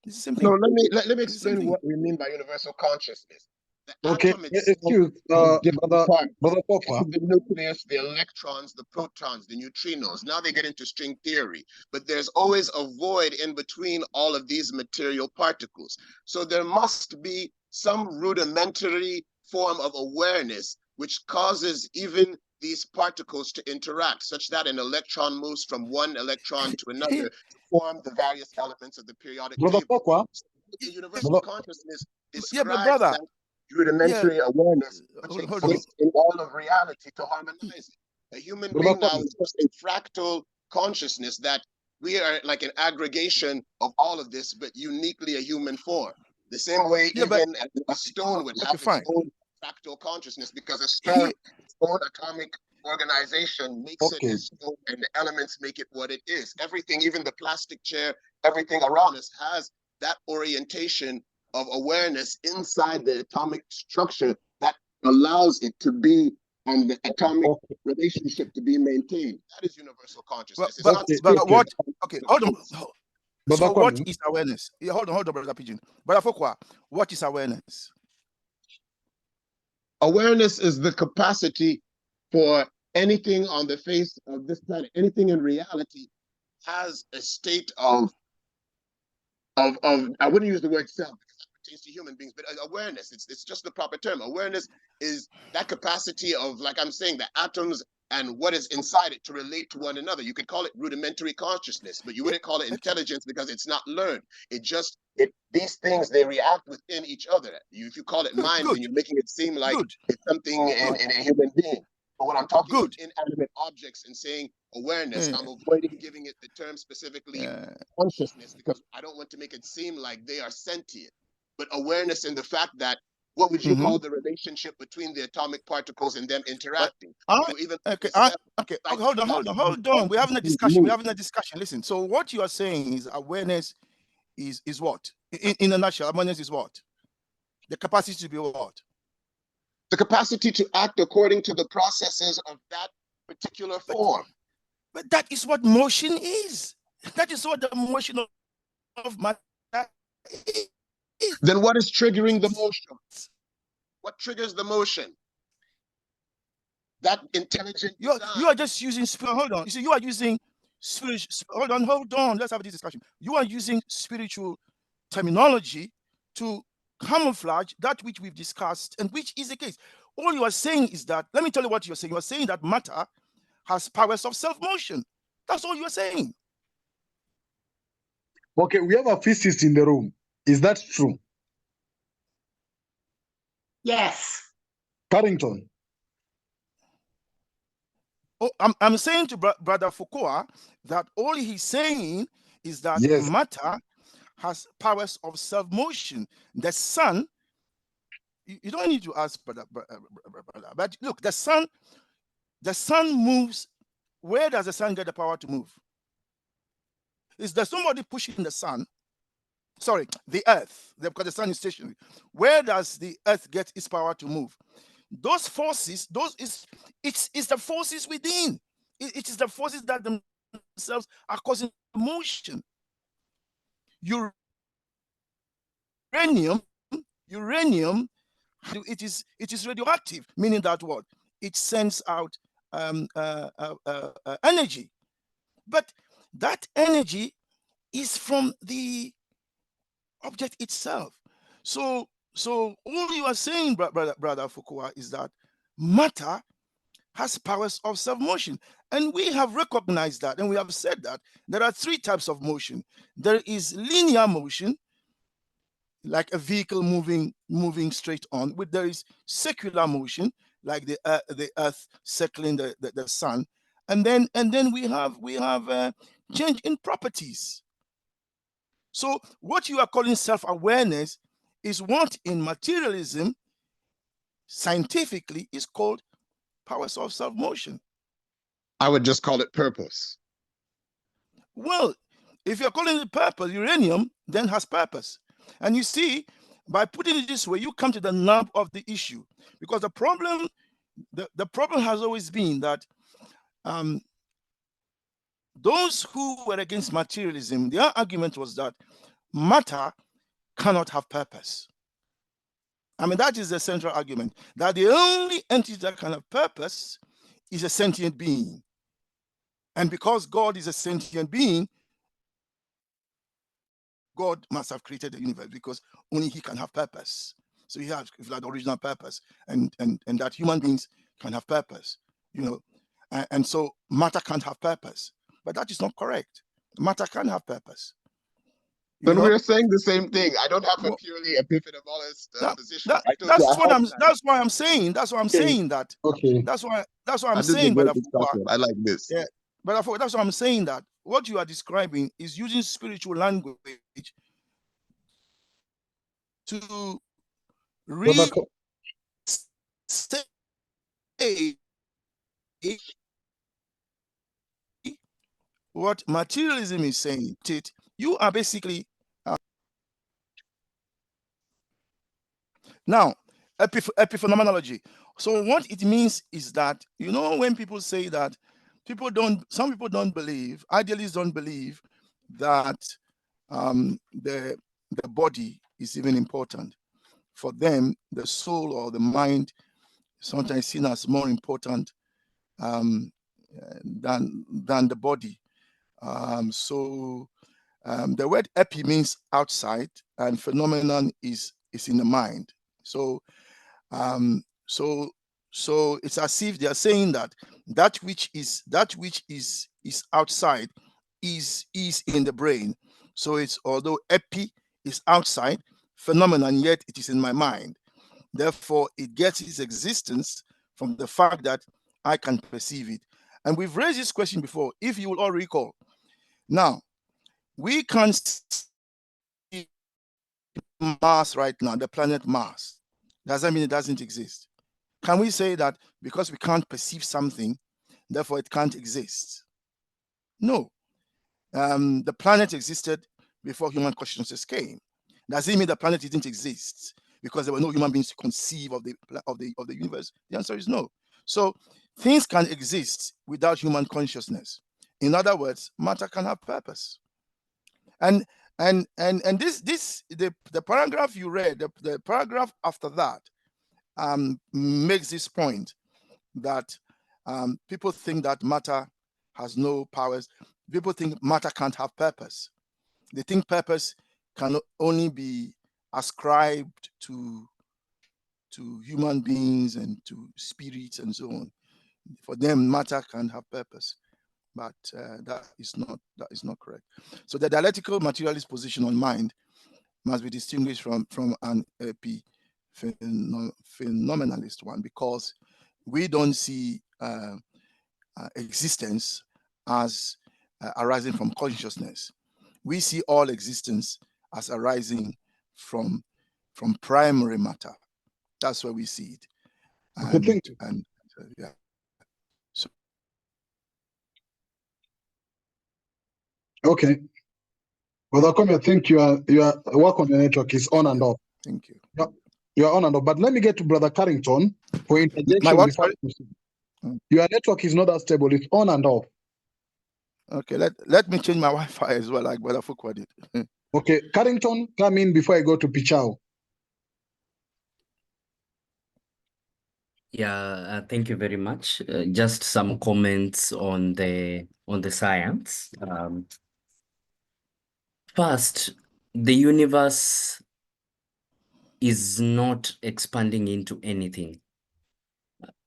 It's the same thing. No, let me explain what we mean by universal consciousness. The Okay, atom itself excuse, Brother Papa. The nucleus, the electrons, the protons, the neutrinos. Now they get into string theory, but there's always a void in between all of these material particles. So there must be some rudimentary form of awareness which causes even these particles to interact, such that an electron moves from one electron to another to form the various elements of the periodic Brother table. Papa. So the universal consciousness describes brother. that rudimentary awareness which exists in all of reality to harmonize it. A human being now is just a fractal consciousness that we are like an aggregation of all of this, but uniquely a human form. The same way even a stone would have its own fractal consciousness, because a stone, its own atomic organization makes it its stone, and the elements make it what it is. Everything, even the plastic chair, everything around us has that orientation of awareness inside the atomic structure that allows it to be and the atomic relationship to be maintained. That is universal consciousness. But what? Okay, hold on. So what is awareness? Yeah, hold on, brother Pigeon. Brother Foucault, what is awareness? Awareness is the capacity for anything on the face of this planet, anything in reality has a state of I wouldn't use the word self because that pertains to human beings, but awareness, it's just the proper term. Awareness is that capacity of, like I'm saying, the atoms and what is inside it to relate to one another. You could call it rudimentary consciousness, but you wouldn't call it intelligence because it's not learned. These things, they react within each other. If you call it mind, then you're making it seem like it's something in a human being. But when I'm talking about inanimate objects and saying awareness, I'm avoiding giving it the term specifically consciousness, because I don't want to make it seem like they are sentient. But awareness in the fact that, what would you call the relationship between the atomic particles and them interacting? Hold on. We're having a discussion. Listen. So what you are saying is awareness is what? In a nutshell, awareness is what? The capacity to be what? The capacity to act according to the processes of that particular form. But that is what motion is. That is what the motion of matter is. Then what is triggering the motion? What triggers the motion? That intelligent design. You are just using hold on. You see, you are using spiritual. Hold on. Let's have this discussion. You are using spiritual terminology to camouflage that which we've discussed, and which is the case. All you are saying is that, let me tell you what you're saying. You are saying that matter has powers of self-motion. That's all you are saying. Okay, we have a physicist in the room. Is that true? Yes. Carrington. Oh, I'm saying to Brother Foucault that all he's saying is that Yes. matter has powers of self-motion. The sun, you don't need to ask brother, but look, the sun moves. Where does the sun get the power to move? Is there somebody pushing the sun? Sorry, the earth, because the sun is stationary. Where does the earth get its power to move? Those forces, it's the forces within. It is the forces that themselves are causing motion. Uranium, it is radioactive, meaning that what? It sends out energy. But that energy is from the object itself. So all you are saying, brother Foucault, is that matter has powers of self-motion. And we have recognized that, and we have said that there are three types of motion. There is linear motion, like a vehicle moving straight on. There is circular motion, like the earth circling the sun. And then we have change in properties. So what you are calling self-awareness is what in materialism scientifically is called powers of self-motion. I would just call it purpose. Well, if you're calling it purpose, uranium then has purpose. And you see, by putting it this way, you come to the nub of the issue. Because the problem has always been that those who were against materialism, their argument was that matter cannot have purpose. I mean, that is the central argument, that the only entity that can have purpose is a sentient being. And because God is a sentient being, God must have created the universe, because only he can have purpose. So he has the original purpose, and that human beings can have purpose, and so matter can't have purpose. But that is not correct. Matter can have purpose. But we're saying the same thing. I don't have a purely epiphenomenalist position. That's why I'm saying. That's why I'm saying that. Okay. That's why I'm saying. But I like this. Yeah. But that's why I'm saying that what you are describing is using spiritual language to say what materialism is saying. You are basically now epiphenomenology. So what it means is that, when people say that some people don't believe, idealists don't believe that the body is even important. For them, the soul or the mind sometimes seen as more important than the body. The word epi means outside, and phenomenon is in the mind. So it's as if they are saying that which is outside is in the brain. So it's, although epi is outside, phenomenon, yet it is in my mind. Therefore, it gets its existence from the fact that I can perceive it. And we've raised this question before, if you will all recall. Now, we can see Mars right now, the planet Mars. Does that mean it doesn't exist? Can we say that because we can't perceive something, therefore it can't exist? No. The planet existed before human consciousness came. Does it mean the planet didn't exist? because there were no human beings to conceive of the universe? The answer is no. So things can exist without human consciousness. In other words, matter can have purpose. And the paragraph you read, the paragraph after that, makes this point that people think that matter has no powers. People think matter can't have purpose. They think purpose can only be ascribed to human beings and to spirits and so on. For them, matter can have purpose, but that is not correct. So the dialectical materialist position on mind must be distinguished from an phenomenalist one, because we don't see existence as arising from consciousness. We see all existence as arising from primary matter. That's where we see it. Okay, thank you. And yeah. So, okay. Brother Kwame, I think your work on your network is on and off. thank you. You're on and off. But let me get to Brother Carrington for interjection. My what, before sorry? we proceed. Your network is not that stable. It's on and off. Okay, let me change my Wi-Fi as well, like Brother Fukwa did. Okay, Carrington, come in before I go to Pichao. Yeah, thank you very much. Just some comments on the science. First, the universe is not expanding into anything.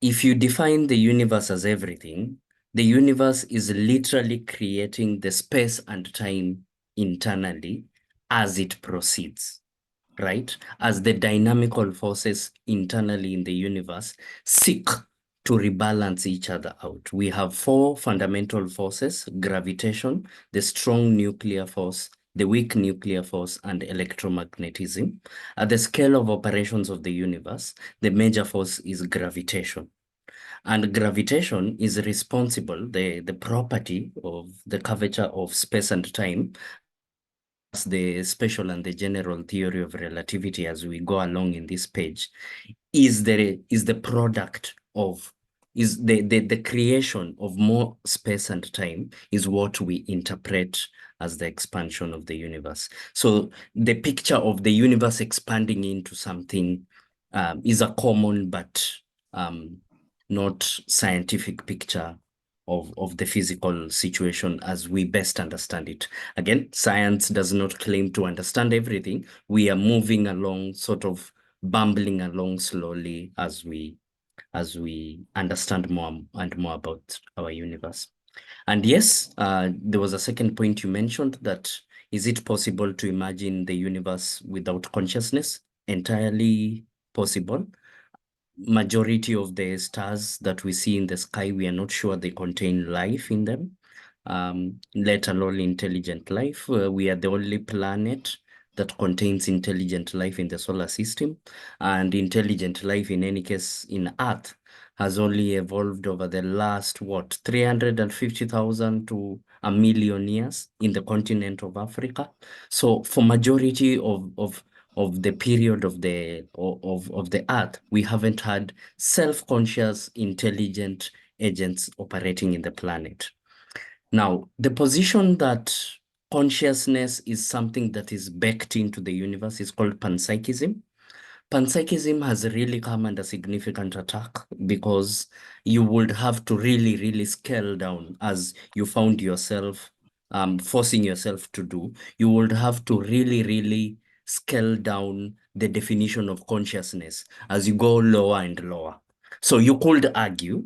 If you define the universe as everything, the universe is literally creating the space and time internally as it proceeds, right? As the dynamical forces internally in the universe seek to rebalance each other out. We have four fundamental forces: gravitation, the strong nuclear force, the weak nuclear force, and electromagnetism. At the scale of operations of the universe, the major force is gravitation. And gravitation is responsible, the property of the curvature of space and time, as the special and the general theory of relativity as we go along in this page, is the product of, is the creation of more space and time is what we interpret as the expansion of the universe. So the picture of the universe expanding into something is a common but not scientific picture of the physical situation as we best understand it. Again, science does not claim to understand everything. We are moving along, sort of bumbling along slowly as we understand more and more about our universe. And yes, there was a second point you mentioned, that is it possible to imagine the universe without consciousness? Entirely possible. Majority of the stars that we see in the sky, we are not sure they contain life in them, let alone intelligent life. We are the only planet that contains intelligent life in the solar system, and intelligent life, in any case, in Earth, has only evolved over the last, 350,000 to 1,000,000 years in the continent of Africa. So for majority of the period of the Earth, we haven't had self-conscious, intelligent agents operating in the planet. Now, the position that consciousness is something that is baked into the universe is called panpsychism. Panpsychism has really come under significant attack because you would have to really, really scale down, as you found yourself forcing yourself to do. You would have to really, really scale down the definition of consciousness as you go lower and lower. So you could argue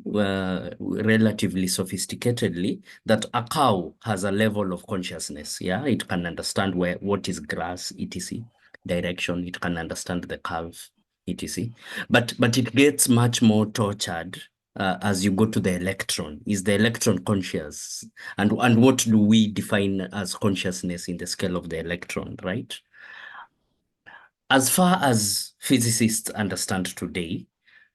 relatively sophisticatedly that a cow has a level of consciousness. Yeah, it can understand what is grass, etc. Direction, it can understand the curve, etc. But it gets much more tortured as you go to the electron. Is the electron conscious? And what do we define as consciousness in the scale of the electron, right? As far as physicists understand today,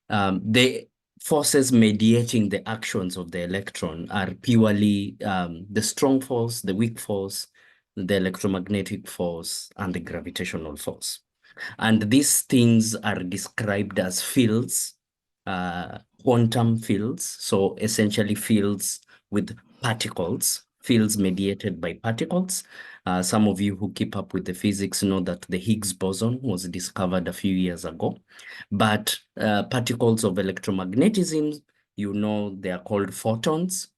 the forces mediating the actions of the electron are purely the strong force, the weak force, the electromagnetic force, and the gravitational force. And these things are described as fields, quantum fields. So essentially fields with particles, fields mediated by particles. Some of you who keep up with the physics know that the Higgs boson was discovered a few years ago. But particles of electromagnetism, you know, they are called photons.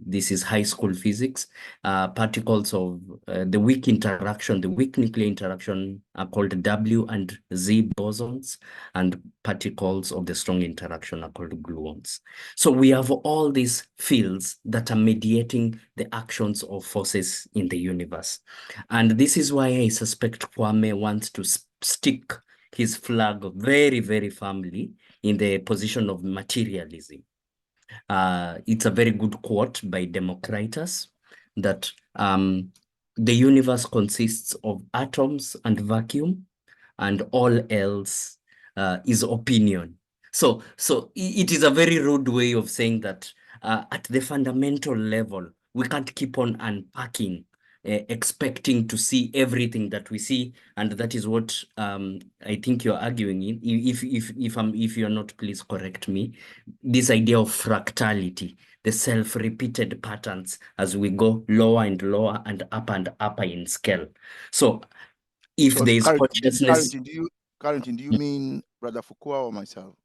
This is high school physics. Particles of the weak interaction, the weak nuclear interaction are called W and Z bosons, and particles of the strong interaction are called gluons. So we have all these fields that are mediating the actions of forces in the universe. And this is why I suspect Kwame wants to stick his flag very, very firmly in the position of materialism. It's a very good quote by Democritus that the universe consists of atoms and vacuum, and all else is opinion. So it is a very rude way of saying that at the fundamental level, we can't keep on unpacking, expecting to see everything that we see, and that is what I think you're arguing in. If you're not, please correct me. This idea of fractality, the self-repeated patterns as we go lower and lower and upper in scale. So if So there is consciousness, Carrington, do you mean Brother Foucault or myself?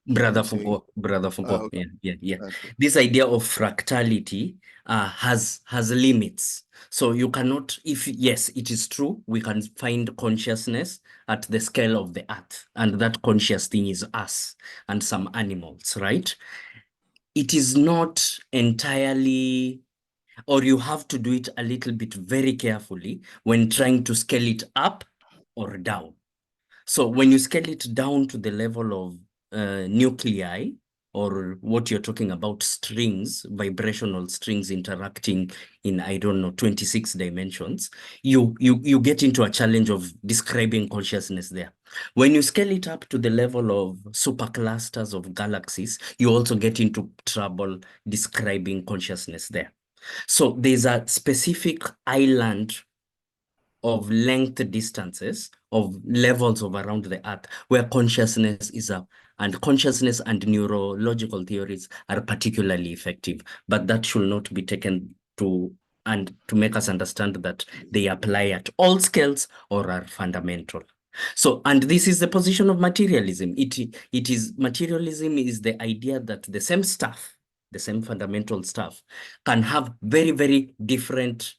Brother Foucault, okay. yeah. Okay. This idea of fractality has limits. So you cannot, yes, it is true, we can find consciousness at the scale of the earth, and that conscious thing is us and some animals, right? It is not entirely, or you have to do it a little bit very carefully when trying to scale it up or down. So when you scale it down to the level of nuclei, or what you're talking about, strings, vibrational strings interacting in, I don't know, 26 dimensions, you get into a challenge of describing consciousness there. When you scale it up to the level of superclusters of galaxies, you also get into trouble describing consciousness there. So there's a specific island of length distances, of levels of around the earth, where consciousness is up, and consciousness and neurological theories are particularly effective, but that should not be taken to make us understand that they apply at all scales or are fundamental. So, and this is the position of materialism. Materialism is the idea that the same stuff, the same fundamental stuff, can have very, very different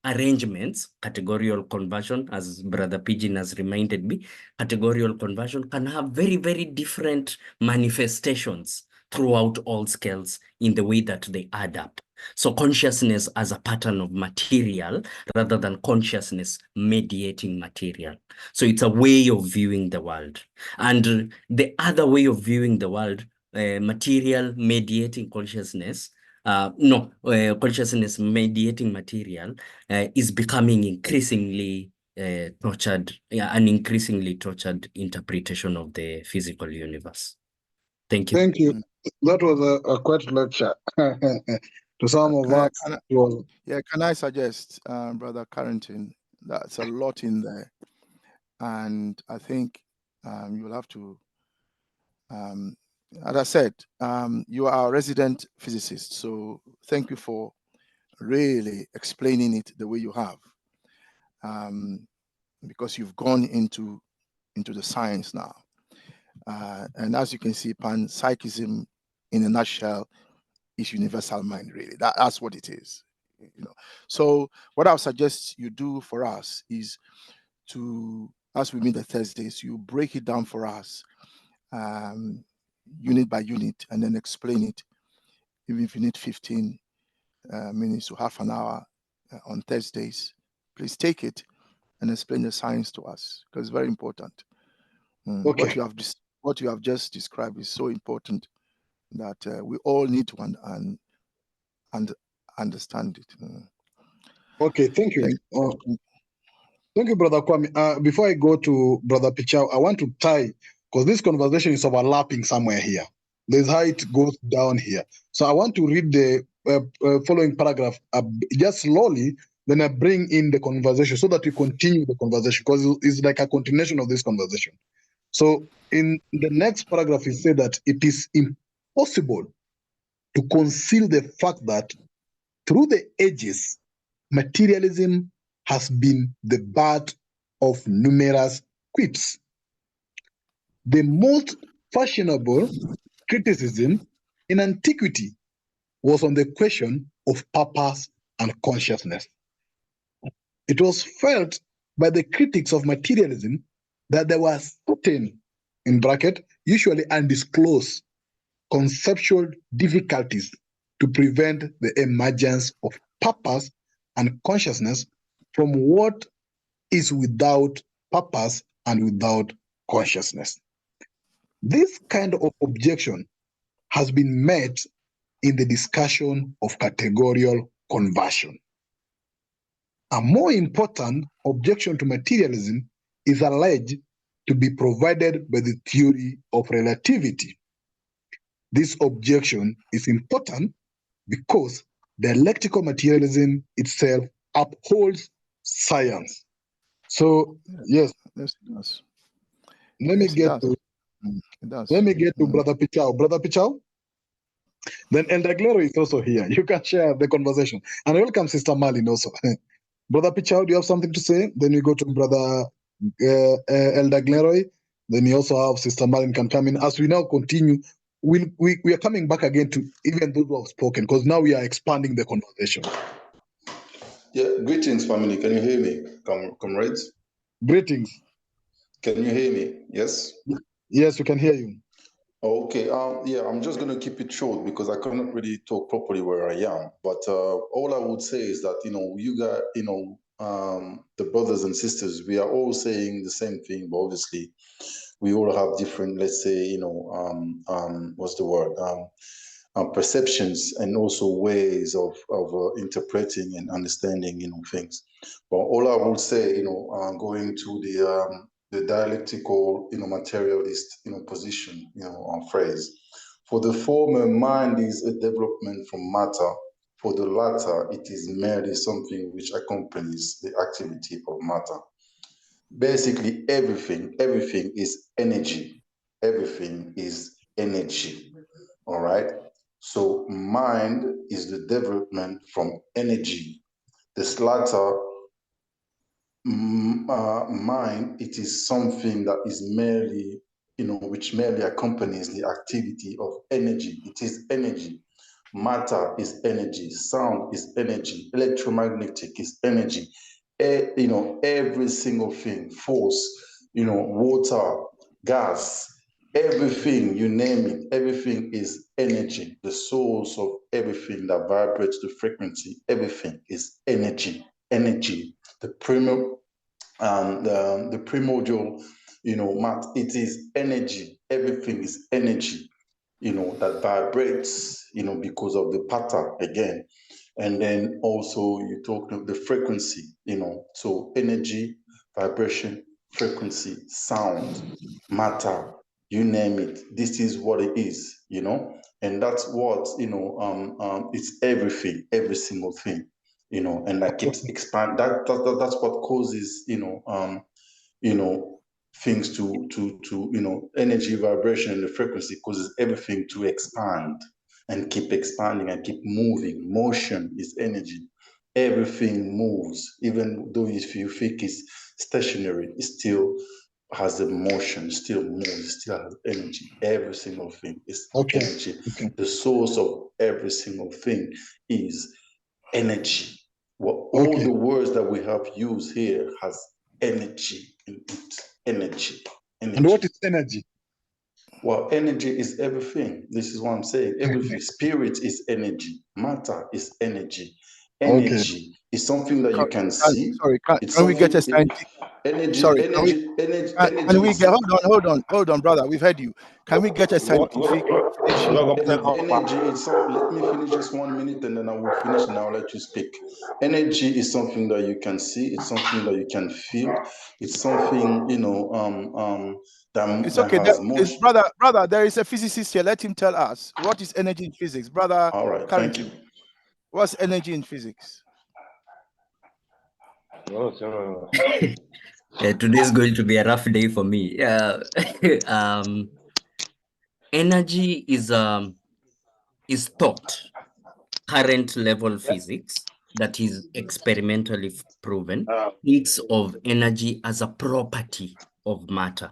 arrangements. Categorical conversion, as Brother Pigeon has reminded me, categorical conversion can have very, very different manifestations throughout all scales in the way that they add up. So consciousness as a pattern of material rather than consciousness mediating material. So it's a way of viewing the world. And the other way of viewing the world, material mediating consciousness, consciousness mediating material is becoming increasingly tortured, an increasingly tortured interpretation of the physical universe. Thank you. Thank you. That was a quite lecture. To some of us, can I suggest, Brother Carrington, that's a lot in there. And I think you'll have to, as I said, you are a resident physicist, so thank you for really explaining it the way you have, because you've gone into the science now. And as you can see, panpsychism in a nutshell is universal mind, really. That's what it is. So what I'll suggest you do for us is to, as we meet the Thursdays, you break it down for us, unit by unit, and then explain it. Even if you need 15 minutes to half an hour on Thursdays, please take it and explain the science to us, because it's very important. Okay. What you have just described is so important that we all need to understand it. Okay, thank you. Thank you, Brother Kwame. Before I go to Brother Pichau, I want to tie, because this conversation is overlapping somewhere here. There's how it goes down here. So I want to read the following paragraph just slowly, then I bring in the conversation so that we continue the conversation, because it's like a continuation of this conversation. So in the next paragraph, it said that it is impossible to conceal the fact that through the ages, materialism has been the butt of numerous quips. The most fashionable criticism in antiquity was on the question of purpose and consciousness. It was felt by the critics of materialism that there were certain, in bracket, usually undisclosed conceptual difficulties to prevent the emergence of purpose and consciousness from what is without purpose and without consciousness. This kind of objection has been met in the discussion of categorical conversion. A more important objection to materialism is alleged to be provided by the theory of relativity. This objection is important because dialectical materialism itself upholds science. So, yes, let me get to Brother Pichau. Brother Pichau? Then Elder Glero is also here. You can share the conversation. And welcome, Sister Marlin also. Brother Pichau, do you have something to say? Then we go to Brother Elder Gleroy. Then you also have Sister Marlin can come in. As we now continue, we are coming back again to even those who have spoken, because now we are expanding the conversation. Yeah, greetings, family. Can you hear me, comrades? Greetings. Can you hear me? Yes? Yes, we can hear you. Okay, yeah, I'm just going to keep it short because I cannot really talk properly where I am. But all I would say is that, you guys, the brothers and sisters, we are all saying the same thing, but obviously we all have different, let's say, what's the word? Perceptions and also ways of interpreting and understanding, things. But all I would say, going to the dialectical, materialist, position, phrase. For the former, mind is a development from matter. For the latter, it is merely something which accompanies the activity of matter. Basically, everything is energy. Everything is energy. All right. So mind is the development from energy. This latter mind, it is something that is merely, which merely accompanies the activity of energy. It is energy. Matter is energy. Sound is energy. Electromagnetic is energy. Every single thing, force, water, gas, everything, you name it, everything is energy. The source of everything that vibrates the frequency, everything is energy. Energy. The primordial, it is energy. Everything is energy, that vibrates, because of the pattern again. And then also you talk of the frequency, so energy, vibration, frequency, sound, matter, you name it. This is what it is, and that's what, it's everything, every single thing. And that keeps expand. That's what causes, things to energy, vibration, and the frequency causes everything to expand and keep expanding and keep moving. Motion is energy. Everything moves, even though if you think it's stationary, it still has a motion, still moves, still has energy. Every single thing is energy. The source of every single thing is energy. All the words that we have used here has energy in it. Energy. And what is energy? Well, energy is everything. This is what I'm saying. Everything. Spirit is energy. Matter is energy. Energy is something that you can see. Sorry, can we get a scientific? Energy. Sorry, energy. can we get? Hold on, brother. We've heard you. Can we get a scientific definition? Energy is something. Let me finish just 1 minute, and then I will finish, and I'll let you speak. Energy is something that you can see. It's something that you can feel. It's something It's okay. has motion. Brother, there is a physicist here. Let him tell us what is energy in physics, brother. All right, Carrington. thank you. What's energy in physics? Oh, so Today is going to be a rough day for me. Energy is thought, current level physics that is experimentally proven, thinks of energy as a property of matter.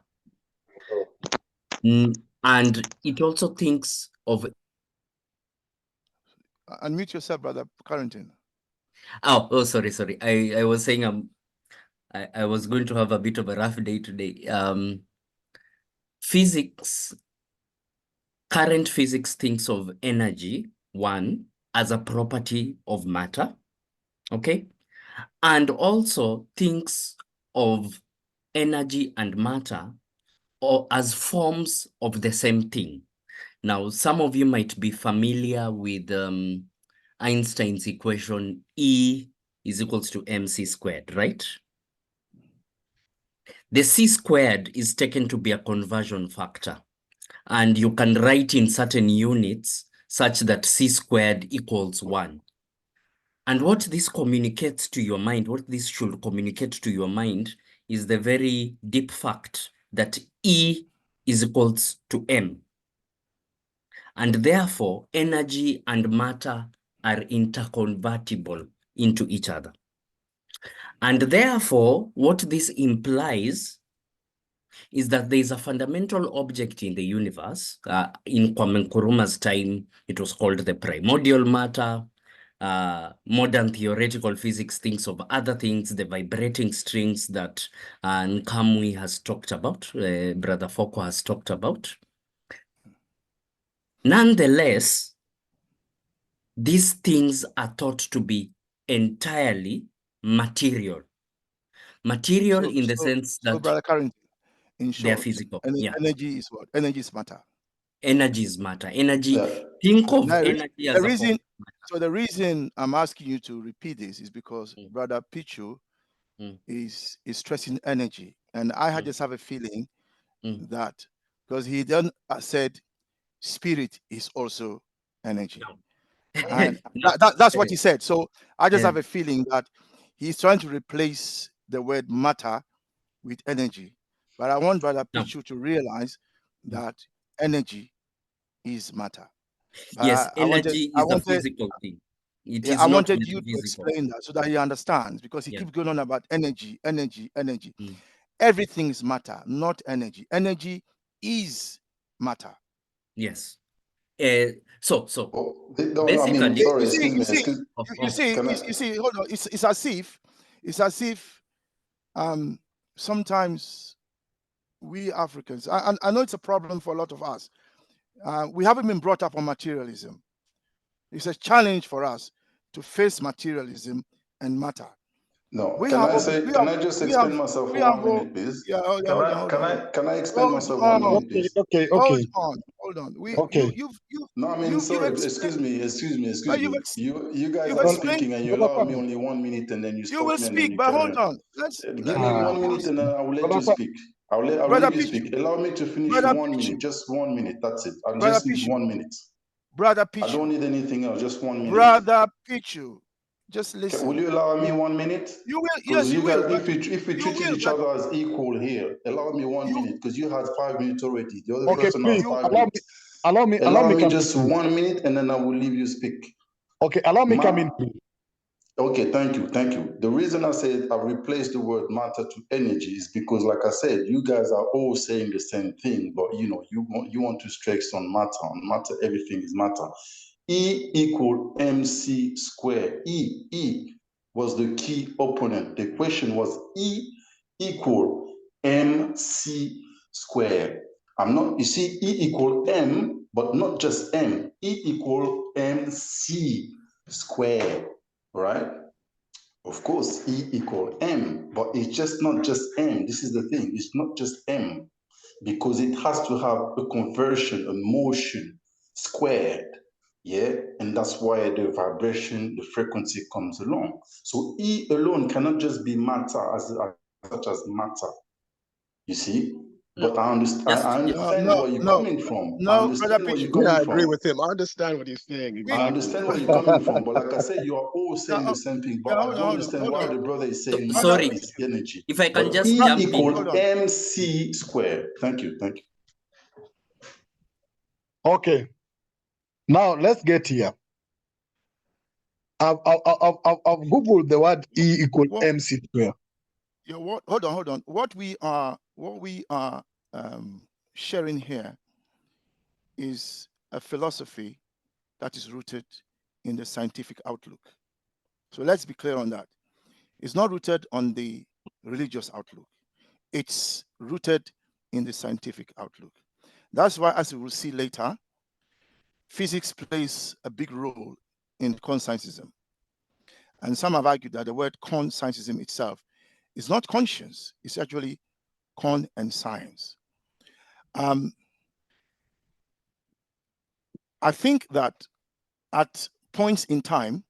And it also thinks of... Unmute yourself, Brother Carrington. Oh, sorry. I was saying I was going to have a bit of a rough day today. Physics, current physics thinks of energy, one, as a property of matter, okay? And also thinks of energy and matter or as forms of the same thing. Now, some of you might be familiar with Einstein's equation E is equals to mc squared, right? The c squared is taken to be a conversion factor, and you can write in certain units such that c squared equals 1. And what this communicates to your mind, what this should communicate to your mind, is the very deep fact that E is equals to M. And therefore, energy and matter are interconvertible into each other. And therefore, what this implies is that there is a fundamental object in the universe. In Kwame Nkrumah's time, it was called the primordial matter. Modern theoretical physics thinks of other things, the vibrating strings that Nkamwi has talked about, Brother Foko has talked about. Nonetheless, these things are thought to be entirely material. Material in the sense that Brother Carrington, in they are short, physical. energy is what? Energy is matter. Energy is matter. Energy, Yeah. think of Now, energy as a form. So the reason I'm asking you to repeat this is because Brother Pichu is stressing energy. And I just have a feeling that, because he then said spirit is also energy. And that's what he said. So I just have a feeling that he's trying to replace the word matter with energy. But I want Brother Pichu to realize that energy is matter. But Yes, I wanted a physical thing. I wanted you to explain that so that he understands, because he keeps going on about energy. Everything is matter, not energy. Energy is matter. Yes. So No, basically, I mean, sorry, you excuse me. You see, hold on. It's as if sometimes we Africans, I know it's a problem for a lot of us. We haven't been brought up on materialism. It's a challenge for us to face materialism and matter. No, can I just explain myself for 1 minute, please? Yeah, hold on. Can I explain myself 1 minute, please? Okay. Hold on. No, I mean, sorry, excuse me. You guys are speaking and you allow me only 1 minute and then you stop me and then you but carry hold on. Give me 1 minute and then I will let you speak. I'll let you speak. Allow me to finish 1 minute, just 1 minute. That's it. I'll just need 1 minute. Brother Pichu. I don't need anything else, just 1 minute. Brother Pichu, just listen. Will you allow me 1 minute? You will, yes, you will. If we treated each other as equal here, allow me 1 minute, because you had 5 minutes already. The other person has 5 minutes. Allow me just 1 minute and then I will leave you speak. Okay, allow me come in, please. Okay, thank you. The reason I said I've replaced the word matter to energy is because, like I said, you guys are all saying the same thing, but you want to stress on matter. On matter, everything is matter. E equal mc squared. E was the key opponent. The question was E equal mc squared. You see, E equal m, but not just m. E equal mc squared, right? Of course, E equal m, but it's just not just m. This is the thing. It's not just m, because it has to have a conversion, a motion squared. Yeah, and that's why the vibration, the frequency comes along. So E alone cannot just be matter as such as matter. You see? But I understand. I understand No, where you're no, coming from. I no, Brother understand where Pichu. you're coming Yeah, I from. agree with him. I understand what he's saying. I Exactly. understand where you're coming from, but like I said, you are all saying Yeah, the same thing. But yeah, I hold don't on, understand hold why on. the brother is saying Sorry, matter is energy. if I can But just E jump equal Hold on. MC squared. Thank you. Thank you. Okay. Now let's get here. I've Googled the word E equal What, MC square. yeah, what, hold on. What we are sharing here is a philosophy that is rooted in the scientific outlook. So let's be clear on that. It's not rooted on the religious outlook. It's rooted in the scientific outlook. That's why, as we will see later, physics plays a big role in conscientism. And some have argued that the word conscientism itself is not conscience, it's actually con and science. I think that at points in time,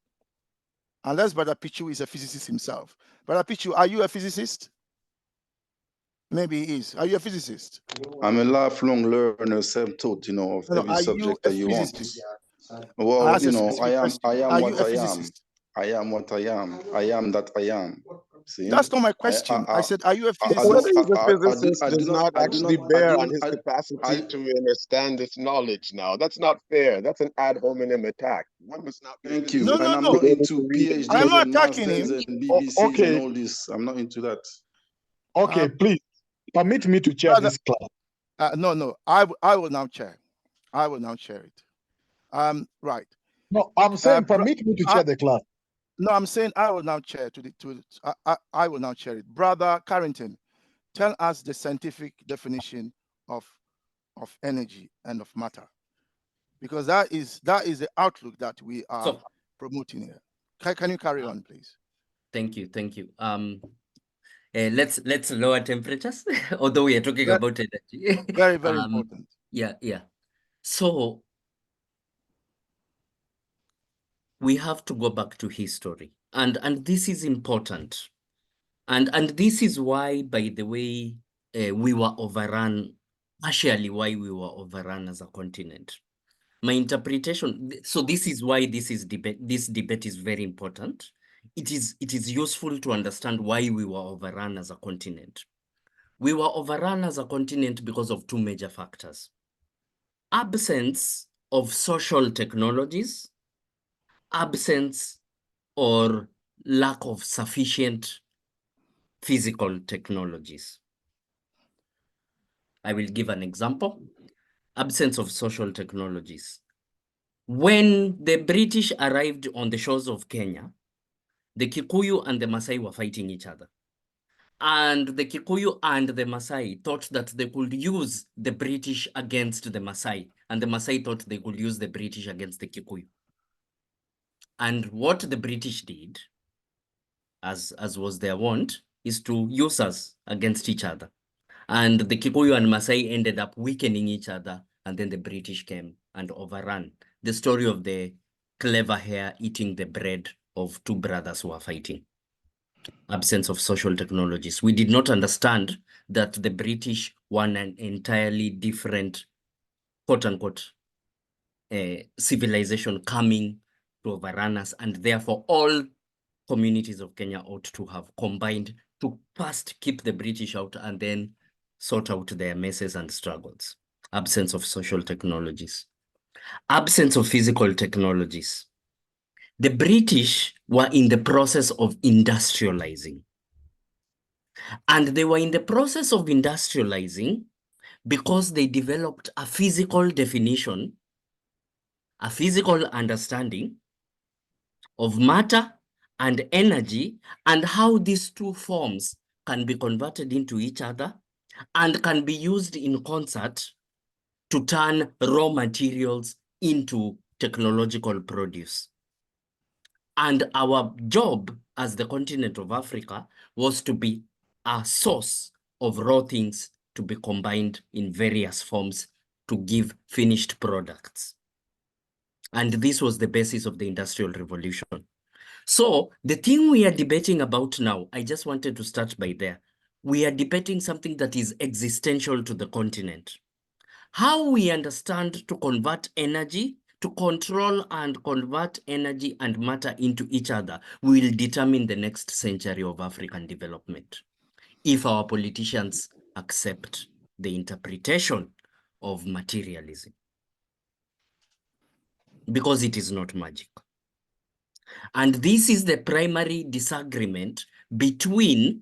unless Brother Pichu is a physicist himself. Brother Pichu, are you a physicist? Maybe he is. Are you a physicist? I'm a lifelong learner, self-taught, of No, every are you subject a that you want. physicist? Well, I ask a I specific am question. Are you what a I am. physicist? I am what I am. I am that I am. See? That's not my question. I said, are you a physicist? Whether he's a physicist does not actually bear on his I capacity to understand this knowledge now. That's not fair. That's an ad hominem attack. One must not be a Thank you. No, physicist no, And I'm no. not to be able into to read and I am PhDs not and attacking masters him. and BBCs Okay. and all this. I'm not into that. Okay, please permit me to chair Brother, this class. no. I will now chair. I will now chair it. Right. No, I'm saying bro- permit me to chair the class. No, I'm saying I will now chair I will now chair it. Brother Carrington, tell us the scientific definition of energy and of matter, because that is the outlook that we are promoting here. Can you carry on, please? Thank you. Let's lower temperatures, although we are talking about energy. Very, very important. Yeah. So we have to go back to history, and this is important, and this is why, by the way, we were overrun. Partially, why we were overrun as a continent. My interpretation. So this is why this debate is very important. It is useful to understand why we were overrun as a continent. We were overrun as a continent because of two major factors: absence of social technologies, absence or lack of sufficient physical technologies. I will give an example. Absence of social technologies. When the British arrived on the shores of Kenya, the Kikuyu and the Maasai were fighting each other. And the Kikuyu and the Maasai thought that they could use the British against the Maasai, and the Maasai thought they could use the British against the Kikuyu. And what the British did, as was their wont, is to use us against each other. And the Kikuyu and Maasai ended up weakening each other, and then the British came and overran. The story of the clever hare eating the bread of two brothers who are fighting. Absence of social technologies. We did not understand that the British were an entirely different, quote unquote, civilization coming to overrun us, and therefore all communities of Kenya ought to have combined to first keep the British out and then sort out their messes and struggles. Absence of social technologies. Absence of physical technologies. The British were in the process of industrializing. And they were in the process of industrializing because they developed a physical definition, a physical understanding of matter and energy, and how these two forms can be converted into each other and can be used in concert to turn raw materials into technological produce. And our job as the continent of Africa was to be a source of raw things to be combined in various forms to give finished products. And this was the basis of the Industrial Revolution. So the thing we are debating about now, I just wanted to start by there. we are debating something that is existential to the continent. How we understand to convert energy, to control and convert energy and matter into each other will determine the next century of African development. If our politicians accept the interpretation of materialism, because it is not magic. And this is the primary disagreement between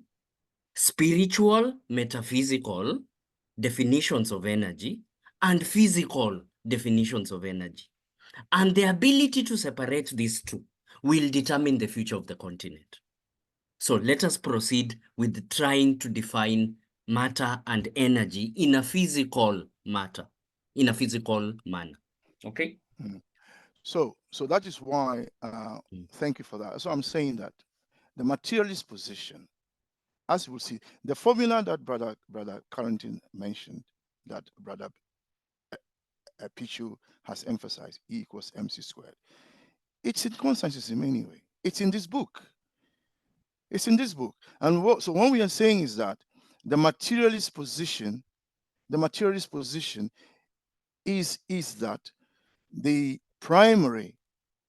spiritual, metaphysical definitions of energy and physical definitions of energy. And the ability to separate these two will determine the future of the continent. So let us proceed with trying to define matter and energy in a physical matter, in a physical manner. Okay? So that is why, thank you for that. So I'm saying that the materialist position, as you will see, the formula that Brother Carrington mentioned, that Brother Pichu has emphasized, E equals MC squared. It's in conscientism anyway. It's in this book. It's in this book. And so what we are saying is that the materialist position is that the primary,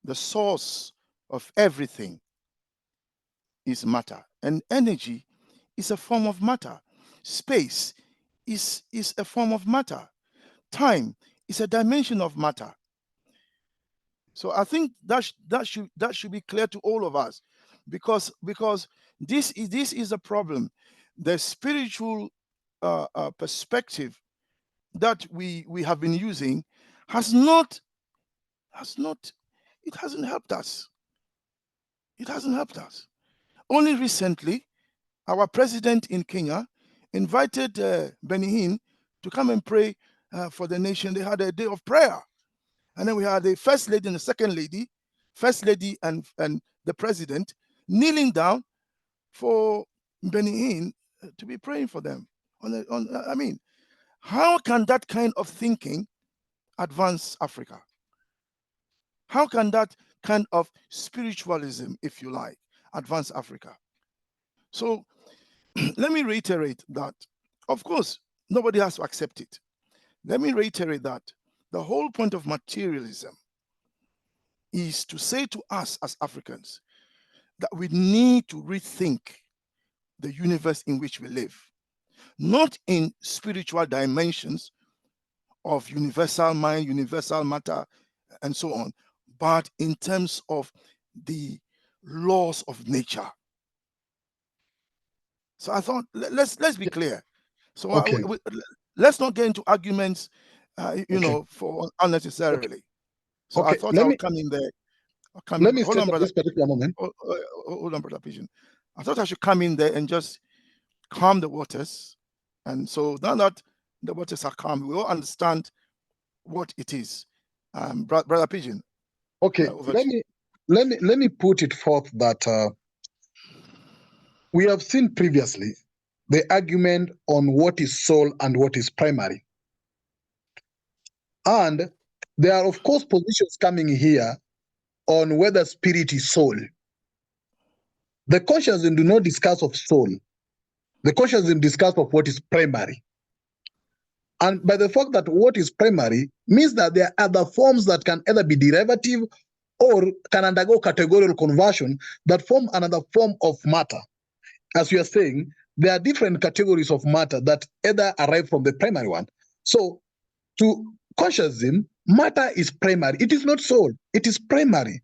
the source of everything is matter, and energy is a form of matter. Space is a form of matter. Time is a dimension of matter. So I think that should be clear to all of us, because this is a problem. The spiritual perspective that we have been using hasn't helped us. It hasn't helped us. Only recently, our president in Kenya invited Benny Hinn to come and pray for the nation. They had a day of prayer. And then we had the first lady and the second lady, first lady and the president kneeling down for Benny Hinn to be praying for them. I mean, how can that kind of thinking advance Africa? How can that kind of spiritualism, if you like, advance Africa? So let me reiterate that, of course, nobody has to accept it. Let me reiterate that the whole point of materialism is to say to us as Africans that we need to rethink the universe in which we live, not in spiritual dimensions of universal mind, universal matter, and so on, but in terms of the laws of nature. So I thought, let's be clear. So Okay. let's not get into arguments, for unnecessarily. So I thought I would come in there. Let me hold step on, at brother. this particular moment. Hold on, brother Pigeon. I thought I should come in there and just calm the waters. And so now that the waters are calm, we all understand what it is. Brother Pigeon. Okay, let me put it forth that we have seen previously the argument on what is soul and what is primary. And there are, of course, positions coming here on whether spirit is soul. The consciousness do not discuss of soul. The consciousness discuss of what is primary. And by the fact that what is primary means that there are other forms that can either be derivative or can undergo categorical conversion that form another form of matter. As you are saying, there are different categories of matter that either arrive from the primary one. So to consciousness, matter is primary. It is not soul. It is primary.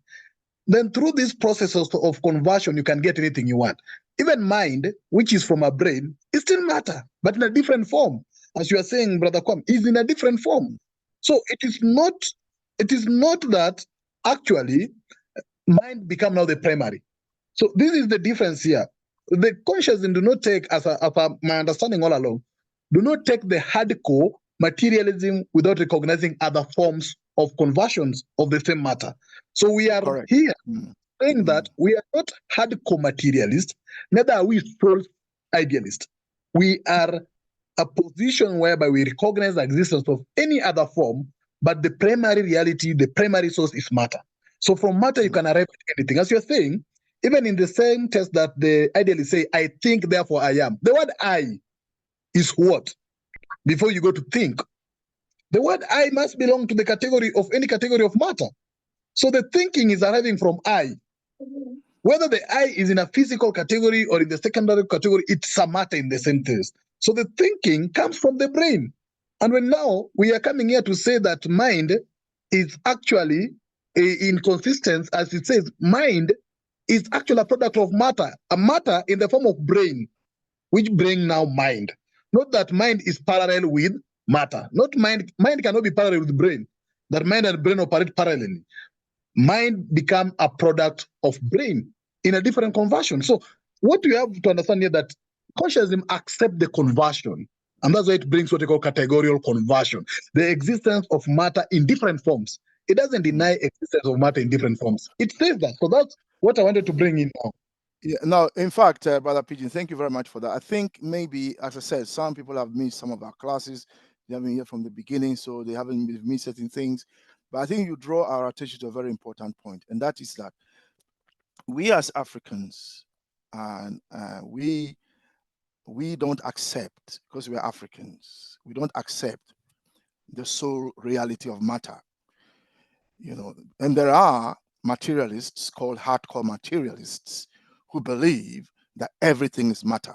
Then through these processes of conversion, you can get anything you want. Even mind, which is from a brain, is still matter, but in a different form. As you are saying, Brother Kwam, is in a different form. So it is not that actually mind become now the primary. So this is the difference here. The consciousness do not take, as my understanding all along, do not take the hardcore materialism without recognizing other forms of conversions of the same matter. So we are here saying that we are not hardcore materialists, neither are we soul idealists. We are a position whereby we recognize the existence of any other form, but the primary reality, the primary source is matter. So from matter, you can arrive at anything. As you're saying, Even in the same test that the idealists say, I think, therefore I am. The word I is what? Before you go to think. The word I must belong to the category of any category of matter. So the thinking is arriving from I. Whether the I is in a physical category or in the secondary category, it's a matter in the same test. So the thinking comes from the brain. And when now we are coming here to say that mind is actually inconsistent, as it says, mind is actually a product of matter, a matter in the form of brain, which brain now mind. Not that mind is parallel with matter. Not mind cannot be parallel with brain. That mind and brain operate parallelly. Mind become a product of brain in a different conversion. So what you have to understand here that consciousness accept the conversion. And that's why it brings what we call categorical conversion. The existence of matter in different forms. It doesn't deny existence of matter in different forms. It says that. So that's what I wanted to bring in now. Yeah, no, in fact, Brother Pigeon, thank you very much for that. I think maybe, as I said, some people have missed some of our classes. They haven't here from the beginning, so they haven't missed certain things. But I think you draw our attention to a very important point, and that is that we as Africans, and we don't accept, because we're Africans, we don't accept the sole reality of matter. And there are materialists called hardcore materialists who believe that everything is matter.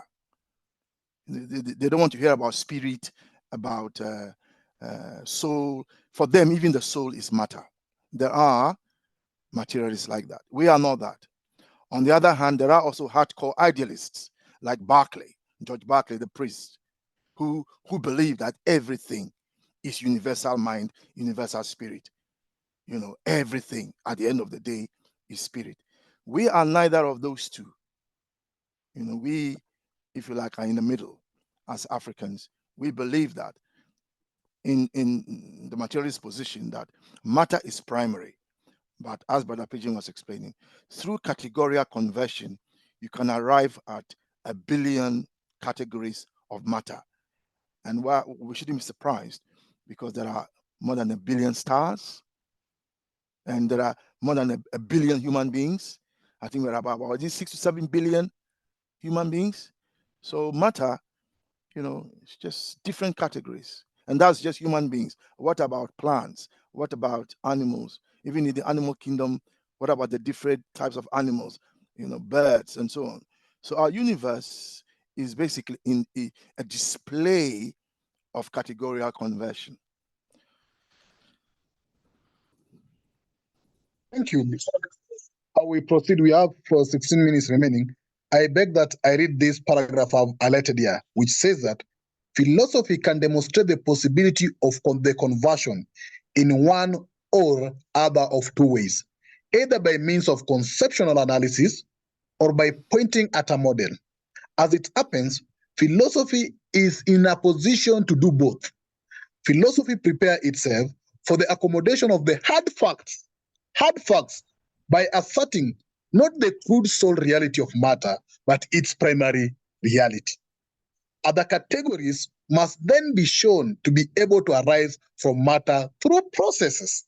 They don't want to hear about spirit, about soul. For them, even the soul is matter. There are materialists like that. We are not that. On the other hand, there are also hardcore idealists like George Berkeley, the priest, who believe that everything is universal mind, universal spirit. Everything at the end of the day is spirit. We are neither of those two. We, if you like, are in the middle as Africans. We believe that in the materialist position that matter is primary. But as Brother Pigeon was explaining, through categorical conversion, you can arrive at 1 billion categories of matter. And we shouldn't be surprised, because there are more than 1 billion stars, and there are more than 1 billion human beings. I think we're about 6 to 7 billion human beings. So matter, it's just different categories. And that's just human beings. What about plants? What about animals? Even in the animal kingdom, what about the different types of animals? Birds and so on. So our universe is basically in a display of categorical conversion. Thank you. How we proceed, we have for 16 minutes remaining. I beg that I read this paragraph I've highlighted here, which says that philosophy can demonstrate the possibility of the conversion in one or other of two ways, either by means of conceptual analysis or by pointing at a model. As it happens, philosophy is in a position to do both. Philosophy prepares itself for the accommodation of the hard facts by asserting not the crude soul reality of matter, but its primary reality. Other categories must then be shown to be able to arise from matter through processes.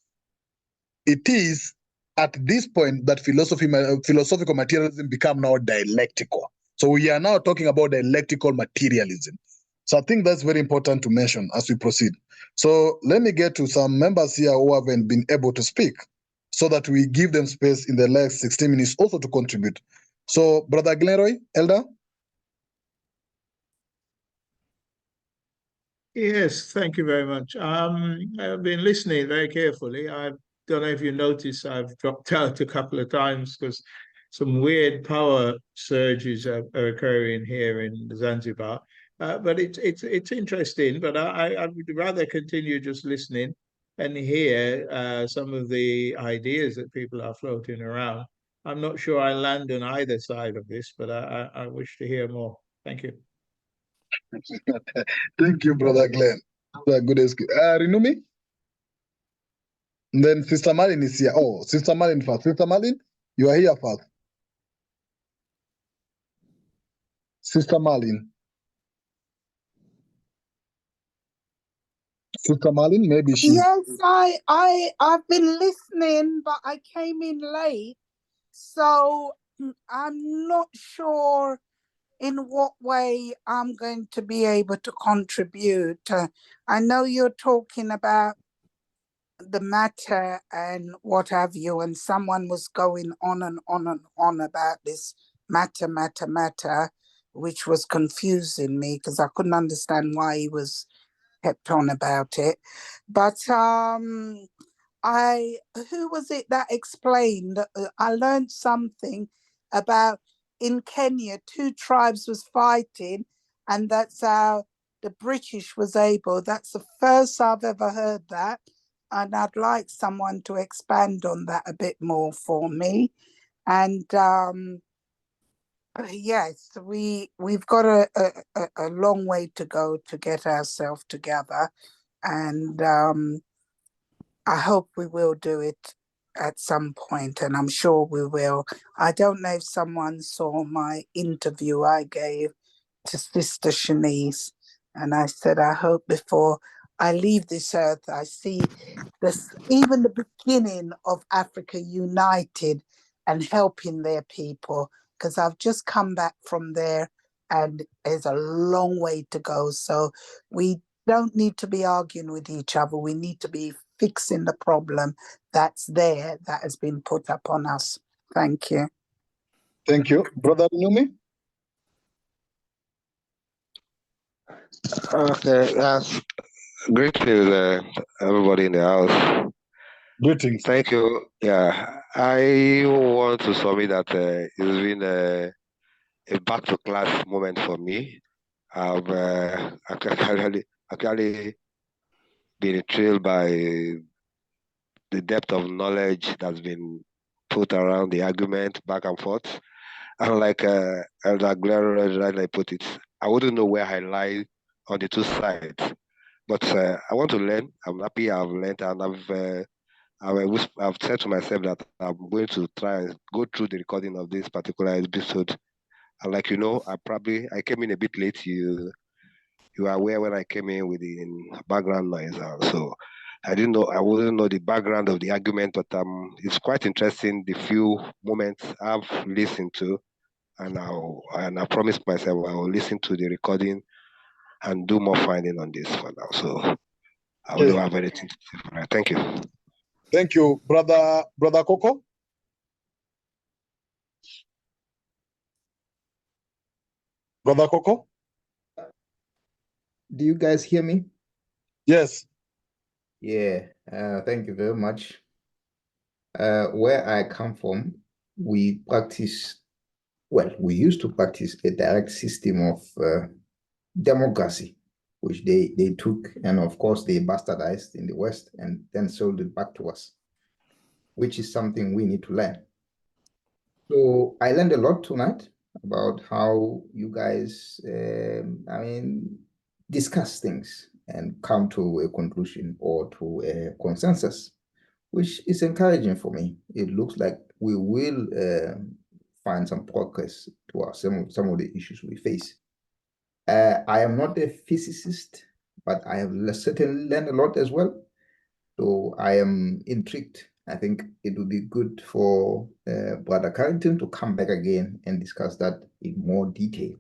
It is at this point that philosophical materialism become now dialectical. So we are now talking about dialectical materialism. So I think that's very important to mention as we proceed. So let me get to some members here who haven't been able to speak, so that we give them space in the next 16 minutes also to contribute. So Brother Glenroy, Elder? Yes, thank you very much. I've been listening very carefully. I don't know if you noticed I've dropped out a couple of times because some weird power surges are occurring here in Zanzibar. But it's interesting. But I would rather continue just listening and hear some of the ideas that people are floating around. I'm not sure I land on either side of this, but I wish to hear more. Thank you. Thank you, Brother Glenn. Good excuse. Rinumi? And then Sister Malin is here. Oh, Sister Malin first. Sister Malin, you are here first. Sister Malin. Sister Malin, maybe she... Yes, I've been listening, but I came in late. So I'm not sure in what way I'm going to be able to contribute. I know you're talking about the matter and what have you, and someone was going on and on and on about this matter, which was confusing me because I couldn't understand why he was kept on about it. But who was it that explained? I learned something about in Kenya, 2 tribes was fighting, and that's how the British was able. That's the first I've ever heard that, and I'd like someone to expand on that a bit more for me. And yes, we've got a long way to go to get ourselves together, and I hope we will do it at some point, and I'm sure we will. I don't know if someone saw my interview I gave to Sister Shanice, and I said, I hope before I leave this earth, I see this, even the beginning of Africa united and helping their people, because I've just come back from there and there's a long way to go. So we don't need to be arguing with each other. We need to be fixing the problem that's there that has been put upon us. Thank you. Thank you. Brother Numi? Okay, yes. Greetings, everybody in the house. Greetings. Thank you. Yeah, I want to submit that it's been a back to class moment for me. I've actually been thrilled by the depth of knowledge that's been put around the argument back and forth. And like Elder Gloria rightly put it, I wouldn't know where I lie on the 2 sides. But I want to learn. I'm happy I've learned, and I've said to myself that I'm going to try and go through the recording of this particular episode. And like I came in a bit late. You were aware when I came in with the background noise, so I wouldn't know the background of the argument. But it's quite interesting the few moments I've listened to, and I promised myself I will listen to the recording and do more finding on this for now. So I don't have anything to say for that. Thank you. Thank you, Brother Coco. Brother Coco? Do you guys hear me? Yes. Yeah, thank you very much. Where I come from, we used to practice a direct system of democracy, which they took, and of course they bastardized in the West and then sold it back to us, which is something we need to learn. So I learned a lot tonight about how you guys, discuss things and come to a conclusion or to a consensus, which is encouraging for me. It looks like we will find some progress to some of the issues we face. I am not a physicist, but I have certainly learned a lot as well. So I am intrigued. I think it would be good for Brother Carrington to come back again and discuss that in more detail.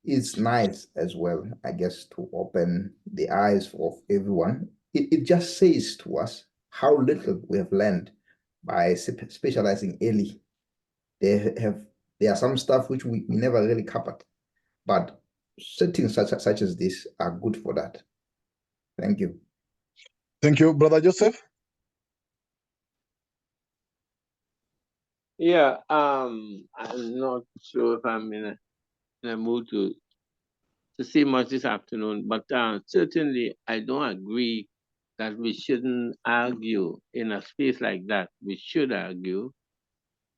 It's nice as well, I guess, to open the eyes of everyone. It just says to us how little we have learned by specializing early. There are some stuff which we never really covered, but settings such as this are good for that. Thank you. Thank you, Brother Joseph. Yeah, I'm not sure if I'm in a mood to say much this afternoon, but certainly I don't agree that we shouldn't argue in a space like that. We should argue,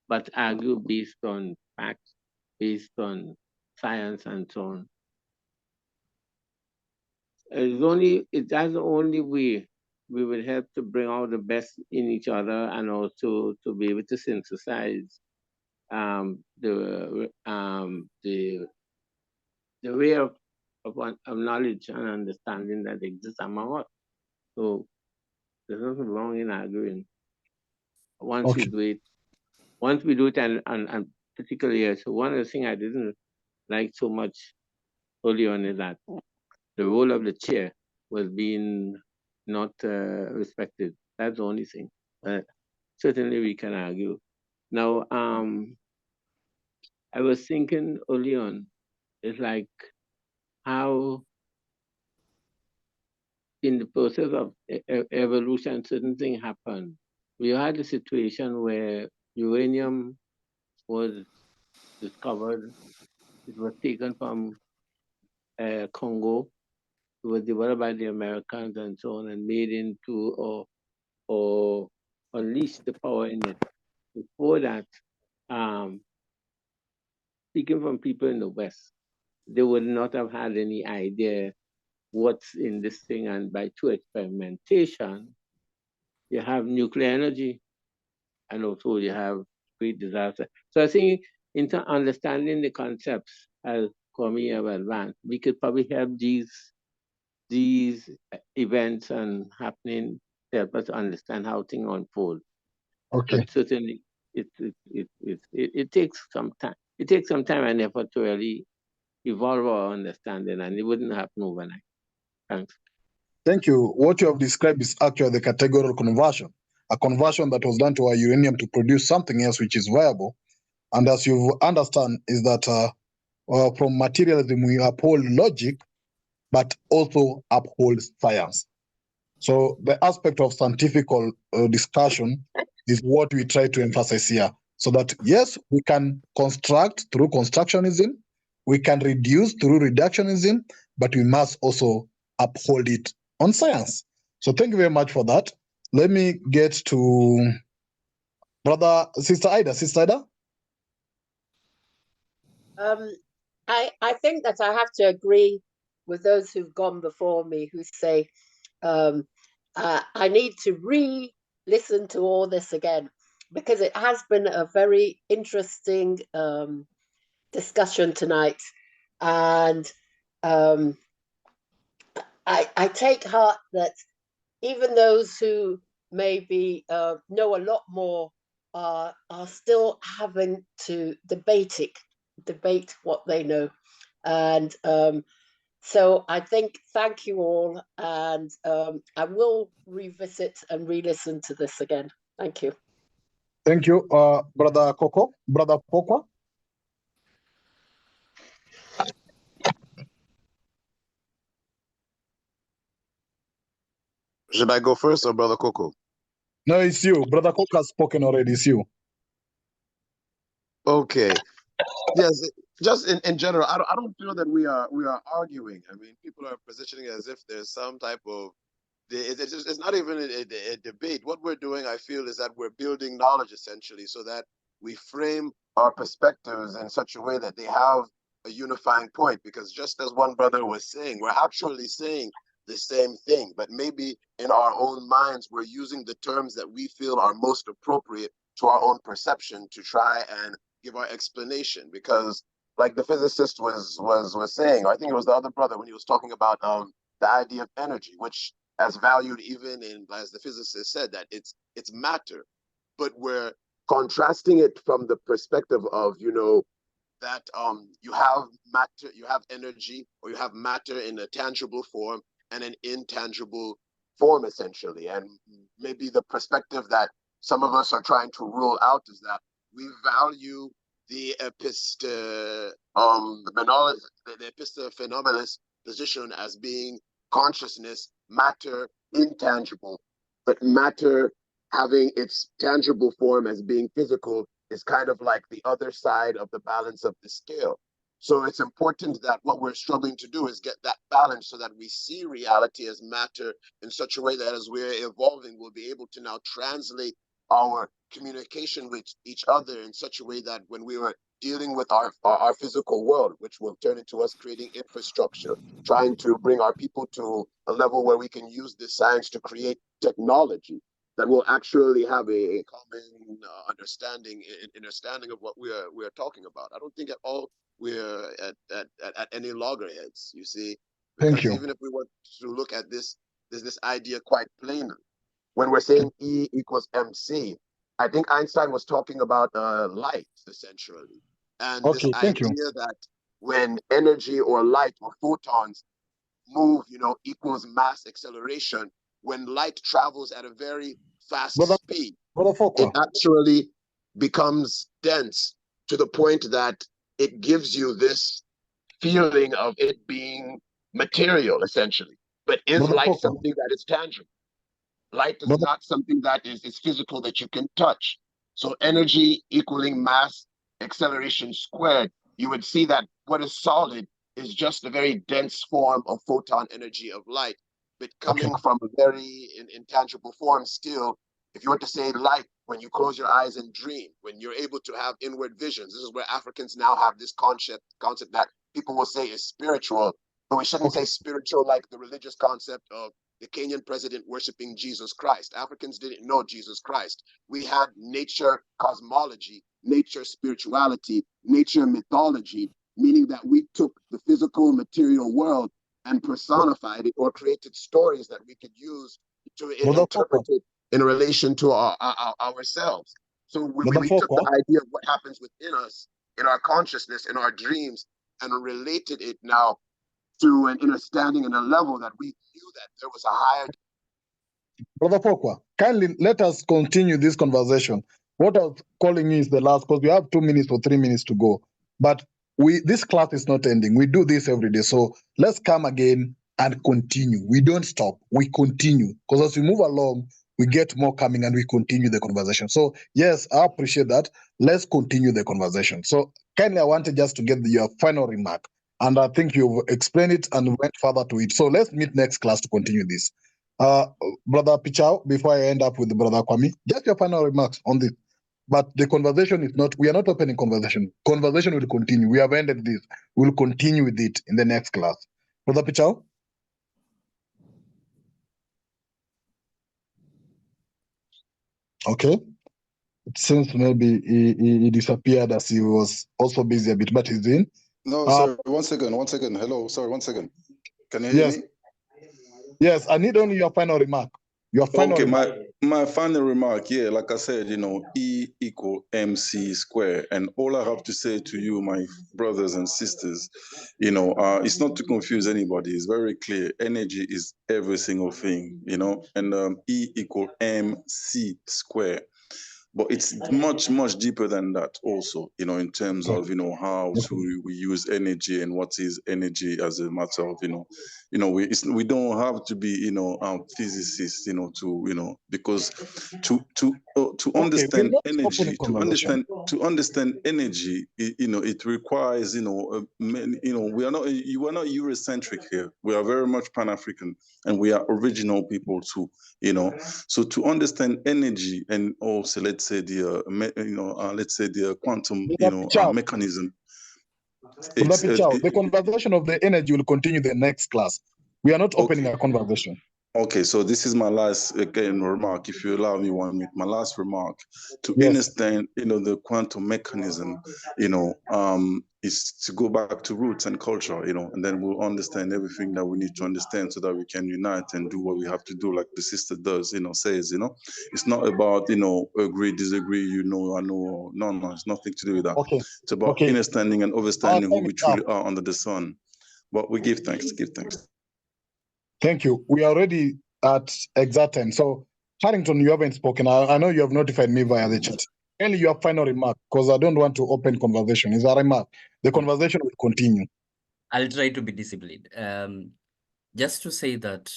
but argue based on facts, based on science and so on. That's the only way we will help to bring out the best in each other and also to be able to synthesize the way of knowledge and understanding that exists among us. So there's nothing wrong in arguing. Once we do it and particular year. So one of the things I didn't like so much early on is that the role of the chair was being not respected. That's the only thing. Certainly we can argue. Now, I was thinking early on, it's like how in the process of evolution, certain things happen. We had a situation where uranium was discovered. It was taken from Congo. It was developed by the Americans and so on, and made into or unleashed the power in it. Before that, speaking from people in the West, they would not have had any idea what's in this thing, and by true experimentation, you have nuclear energy, and also you have great disaster. So I think in understanding the concepts as Kwame have advanced, we could probably help these events and happening to help us understand how things unfold. Okay. But certainly, it takes some time. It takes some time and effort to really evolve our understanding, and it wouldn't happen overnight. Thanks. Thank you. What you have described is actually the categorical conversion, a conversion that was done to our uranium to produce something else which is viable. And as you understand, is that from materialism, we uphold logic, but also uphold science. So the aspect of scientific discussion is what we try to emphasize here. So that, yes, we can construct through constructionism, we can reduce through reductionism, but we must also uphold it on science. So thank you very much for that. Let me get to Sister Ida. Sister Ida? I think that I have to agree with those who've gone before me who say I need to re-listen to all this again, because it has been a very interesting discussion tonight. And I take heart that even those who maybe know a lot more are still having to debate what they know. And so I think, thank you all, and I will revisit and re-listen to this again. Thank you. Thank you, Brother Coco. Brother Pokwa? Should I go first or Brother Coco? No, it's you. Brother Coco has spoken already. It's you. Okay. Yes, just in general, I don't feel that we are arguing. I mean, people are positioning as if there's some type of it's not even a debate. What we're doing, I feel, is that we're building knowledge essentially, so that we frame our perspectives in such a way that they have a unifying point. Because just as one brother was saying, we're actually saying the same thing, but maybe in our own minds, we're using the terms that we feel are most appropriate to our own perception to try and give our explanation. Because like the physicist was saying, or I think it was the other brother when he was talking about the idea of energy, which as valued even in, as the physicist said, that it's matter, but we're contrasting it from the perspective of, you know, that you have matter, you have energy, or you have matter in a tangible form and an intangible form essentially. And maybe the perspective that some of us are trying to rule out is that we value the epiphenomenalist position as being consciousness, matter, intangible, but matter having its tangible form as being physical is kind of like the other side of the balance of the scale. So it's important that what we're struggling to do is get that balance so that we see reality as matter in such a way that as we're evolving, we'll be able to now translate our communication with each other in such a way that when we were dealing with our physical world, which will turn into us creating infrastructure, trying to bring our people to a level where we can use this science to create technology that will actually have a common understanding of what we are talking about. I don't think at all we're at any loggerheads, you see, because even if we want to look at this, there's this idea quite plainly. When we're saying E equals MC, I think Einstein was talking about light, essentially. And this Okay, thank you. idea that when energy or light or photons move, equals mass acceleration, when light travels at a very fast Brother, speed, Brother it Fokwa, actually becomes dense to the point that it gives you this feeling of it being material, essentially. But is Brother light Fokwa, something that is tangible? Light is Brother, not something that is physical that you can touch. So energy equaling mass acceleration squared, you would see that what is solid is just a very dense form of photon energy of light, but coming okay, from a very intangible form still. If you were to say light, when you close your eyes and dream, when you're able to have inward visions, this is where Africans now have this concept that people will say is spiritual, but we shouldn't okay, say spiritual like the religious concept of the Kenyan president worshiping Jesus Christ. Africans didn't know Jesus Christ. We had nature cosmology, nature spirituality, nature mythology, meaning that we took the physical material world and personified it or created stories that we could use to Brother interpret Fokwa, it in relation to ourselves. So Brother we took the Fokwa, idea of what happens within us, in our consciousness, in our dreams, and related it now to an understanding and a level that we knew that there was a higher. Brother Fokwa, kindly let us continue this conversation. What I was calling you is the last, because we have 2 minutes or 3 minutes to go. But this class is not ending. We do this every day. So let's come again and continue. We don't stop. We continue. Because as we move along, we get more coming and we continue the conversation. So yes, I appreciate that. Let's continue the conversation. So kindly, I wanted just to get your final remark. And I think you've explained it and went further to it. So let's meet next class to continue this. Brother Pichao, before I end up with Brother Kwame, just your final remarks on this. But the conversation is not, we are not opening conversation. Conversation will continue. We have ended this. We'll continue with it in the next class. Brother Pichao? Okay. It seems maybe he disappeared as he was also busy a bit, but he's in. No, sir, 1 second, 1 second. Hello, sorry, 1 second. Can you hear Yes. me? Yes, I need only your final remark. Your final Okay, remark. my final remark, yeah, like I said, E equal MC square. And all I have to say to you, my brothers and sisters, it's not to confuse anybody. It's very clear. Energy is every single thing, and E equal MC square. But it's much, much deeper than that also, in terms of, how we use energy and what is energy as a matter of, we don't have to be, physicists, because to understand energy, to understand energy, it requires, we are not, you are not Eurocentric here. We are very much Pan-African, and we are original people too, So to understand energy and also, let's say the quantum, mechanism. The conversation of the energy will continue the next class. We are not opening a conversation. Okay, so this is my last remark. If you allow me 1 minute, my last remark to understand, the quantum mechanism, is to go back to roots and culture, and then we'll understand everything that we need to understand so that we can unite and do what we have to do, like the sister does, says, it's not about, agree, disagree, I know, no, it's nothing to do with that. Okay. It's about understanding and understanding who we truly are under the sun. But we give thanks. Thank you. We are already at exact time. So, Harrington, you haven't spoken. I know you have notified me via the chat. Only your final remark, because I don't want to open conversation. Is a remark. The conversation will continue. I'll try to be disciplined. Just to say that,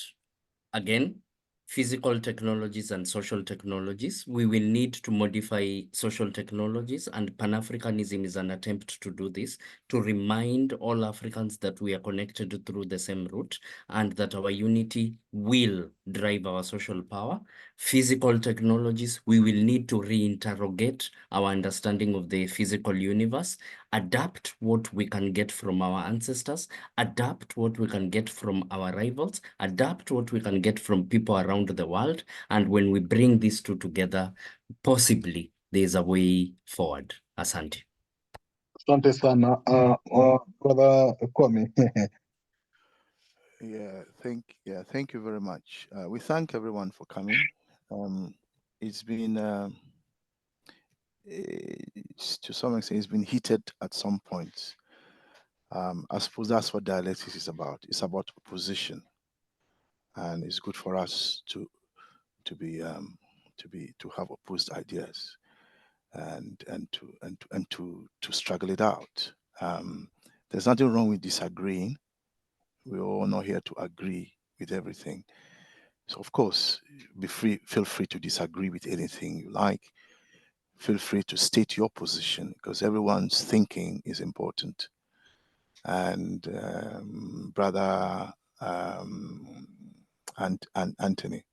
again, physical technologies and social technologies, we will need to modify social technologies, and Pan-Africanism is an attempt to do this, to remind all Africans that we are connected through the same root and that our unity will drive our social power. Physical technologies, we will need to reinterrogate our understanding of the physical universe, adapt what we can get from our ancestors, adapt what we can get from our rivals, adapt what we can get from people around the world. And when we bring these two together, possibly there's a way forward. Asante. Asante sana, Brother Kwame. Thank you very much. We thank everyone for coming. It's been to some extent, it's been heated at some point. I suppose that's what dialectics is about. It's about opposition, and it's good for us to have opposed ideas, and to struggle it out. There's nothing wrong with disagreeing. We're all not here to agree with everything. So of course, feel free to disagree with anything you like. Feel free to state your position, because everyone's thinking is important. And brother and Anthony,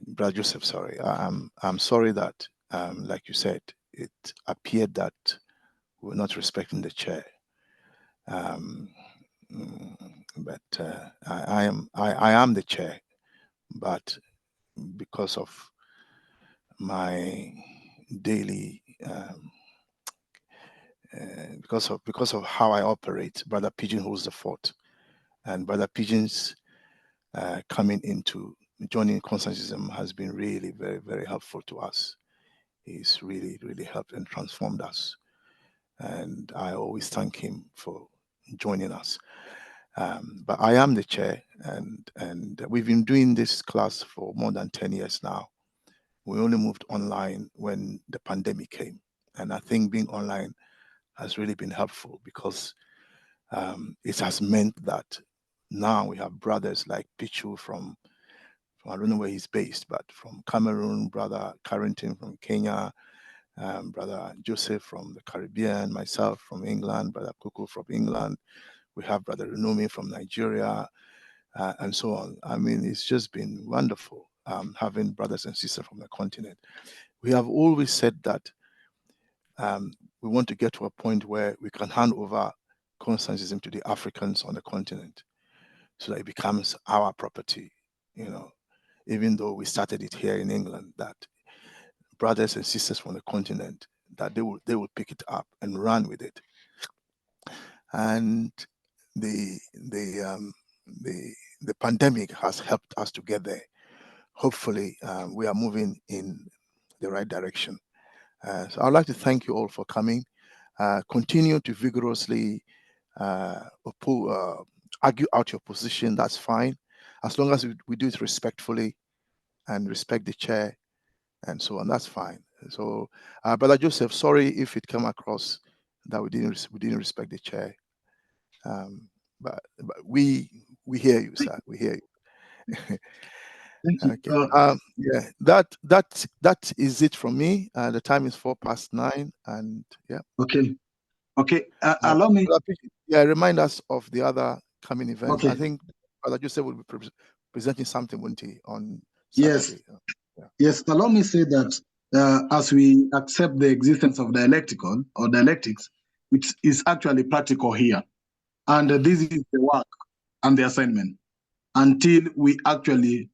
brother Joseph, sorry, I'm sorry that like you said, it appeared that we're not respecting the chair. But I am the chair, but because of my daily because of how I operate, Brother Pigeon holds the fort, and Brother Pigeon's coming into joining Constantism has been really very, very helpful to us. He's really, really helped and transformed us, and I always thank him for joining us. But I am the chair, and we've been doing this class for more than 10 years now. We only moved online when the pandemic came, and I think being online has really been helpful, because it has meant that now we have brothers like Pichu from I don't know where he's based, but from Cameroon, Brother Carrington from Kenya, Brother Joseph from the Caribbean, myself from England, Brother Kuku from England. We have Brother Renomi from Nigeria, and so on. I mean, it's just been wonderful having brothers and sisters from the continent. We have always said that we want to get to a point where we can hand over Constantism to the Africans on the continent, so that it becomes our property, even though we started it here in England, that brothers and sisters from the continent, that they will pick it up and run with it. And the pandemic has helped us to get there. Hopefully, we are moving in the right direction. So I'd like to thank you all for coming. Continue to vigorously argue out your position. That's fine, as long as we do it respectfully and respect the chair and so on. That's fine. So, Brother Joseph, sorry if it came across that we didn't respect the chair. But we hear you, sir. We hear you. Thank you. Okay. Yeah, that is it from me. The time is 9:04, and yeah. Okay. Allow me. Yeah, remind us of the other coming events. Okay. I think Brother Joseph will be presenting something, won't he, on Saturday? Yes. Yes. Allow me say that as we accept the existence of dialectical or dialectics, which is actually practical here, and this is the work and the assignment, until we actually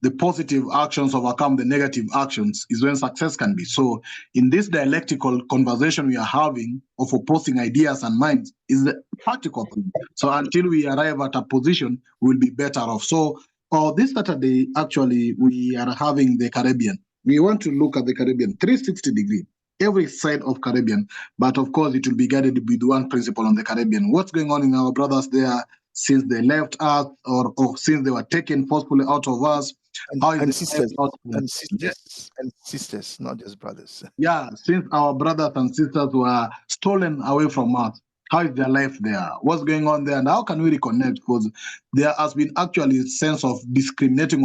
the positive actions overcome the negative actions is when success can be. So in this dialectical conversation we are having of opposing ideas and minds is the practical thing. So until we arrive at a position, we'll be better off. So this Saturday, actually, we are having the Caribbean. We want to look at the Caribbean, 360 degree, every side of Caribbean. But of course, it will be guided with one principle on the Caribbean. What's going on in our brothers there since they left us or since they were taken forcefully out of us? And sisters, not just brothers. Yeah, since our brothers and sisters were stolen away from us, how is their life there? What's going on there? And how can we reconnect? Because there has been actually a sense of discriminating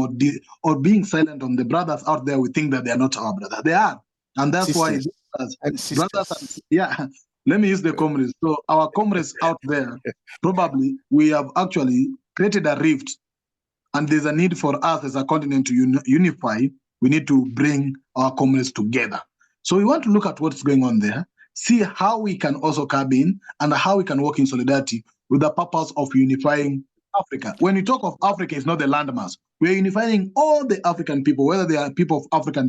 or being silent on the brothers out there. We think that they are not our brothers. They are. And that's sisters. why brothers and let me use the comrades. So our comrades out there, probably we have actually created a rift. And there's a need for us as a continent to unify. We need to bring our comrades together. So we want to look at what's going on there, see how we can also come in and how we can work in solidarity with the purpose of unifying Africa. When we talk of Africa, it's not the landmass. We're unifying all the African people, whether they are people of African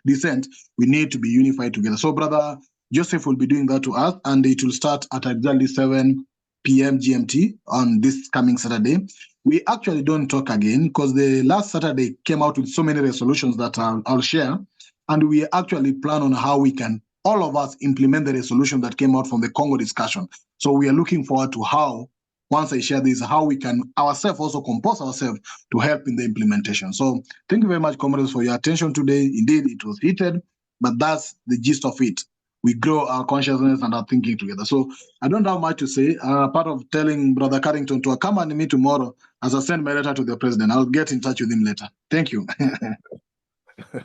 descent, we need to be unified together. So Brother Joseph will be doing that to us, and it will start at exactly 7 p.m. GMT on this coming Saturday. We actually don't talk again because the last Saturday came out with so many resolutions that I'll share. and we actually plan on how we can, all of us, implement the resolution that came out from the Congo discussion. So we are looking forward to how, once I share this, how we can ourselves also compose ourselves to help in the implementation. So thank you very much, comrades, for your attention today. Indeed, it was heated, but that's the gist of it. We grow our consciousness and our thinking together. So I don't have much to say. Part of telling Brother Carrington to accompany me tomorrow as I send my letter to the president. I'll get in touch with him later. Thank you.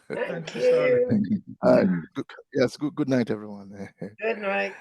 Thank you. Yes, good night, everyone. Good night.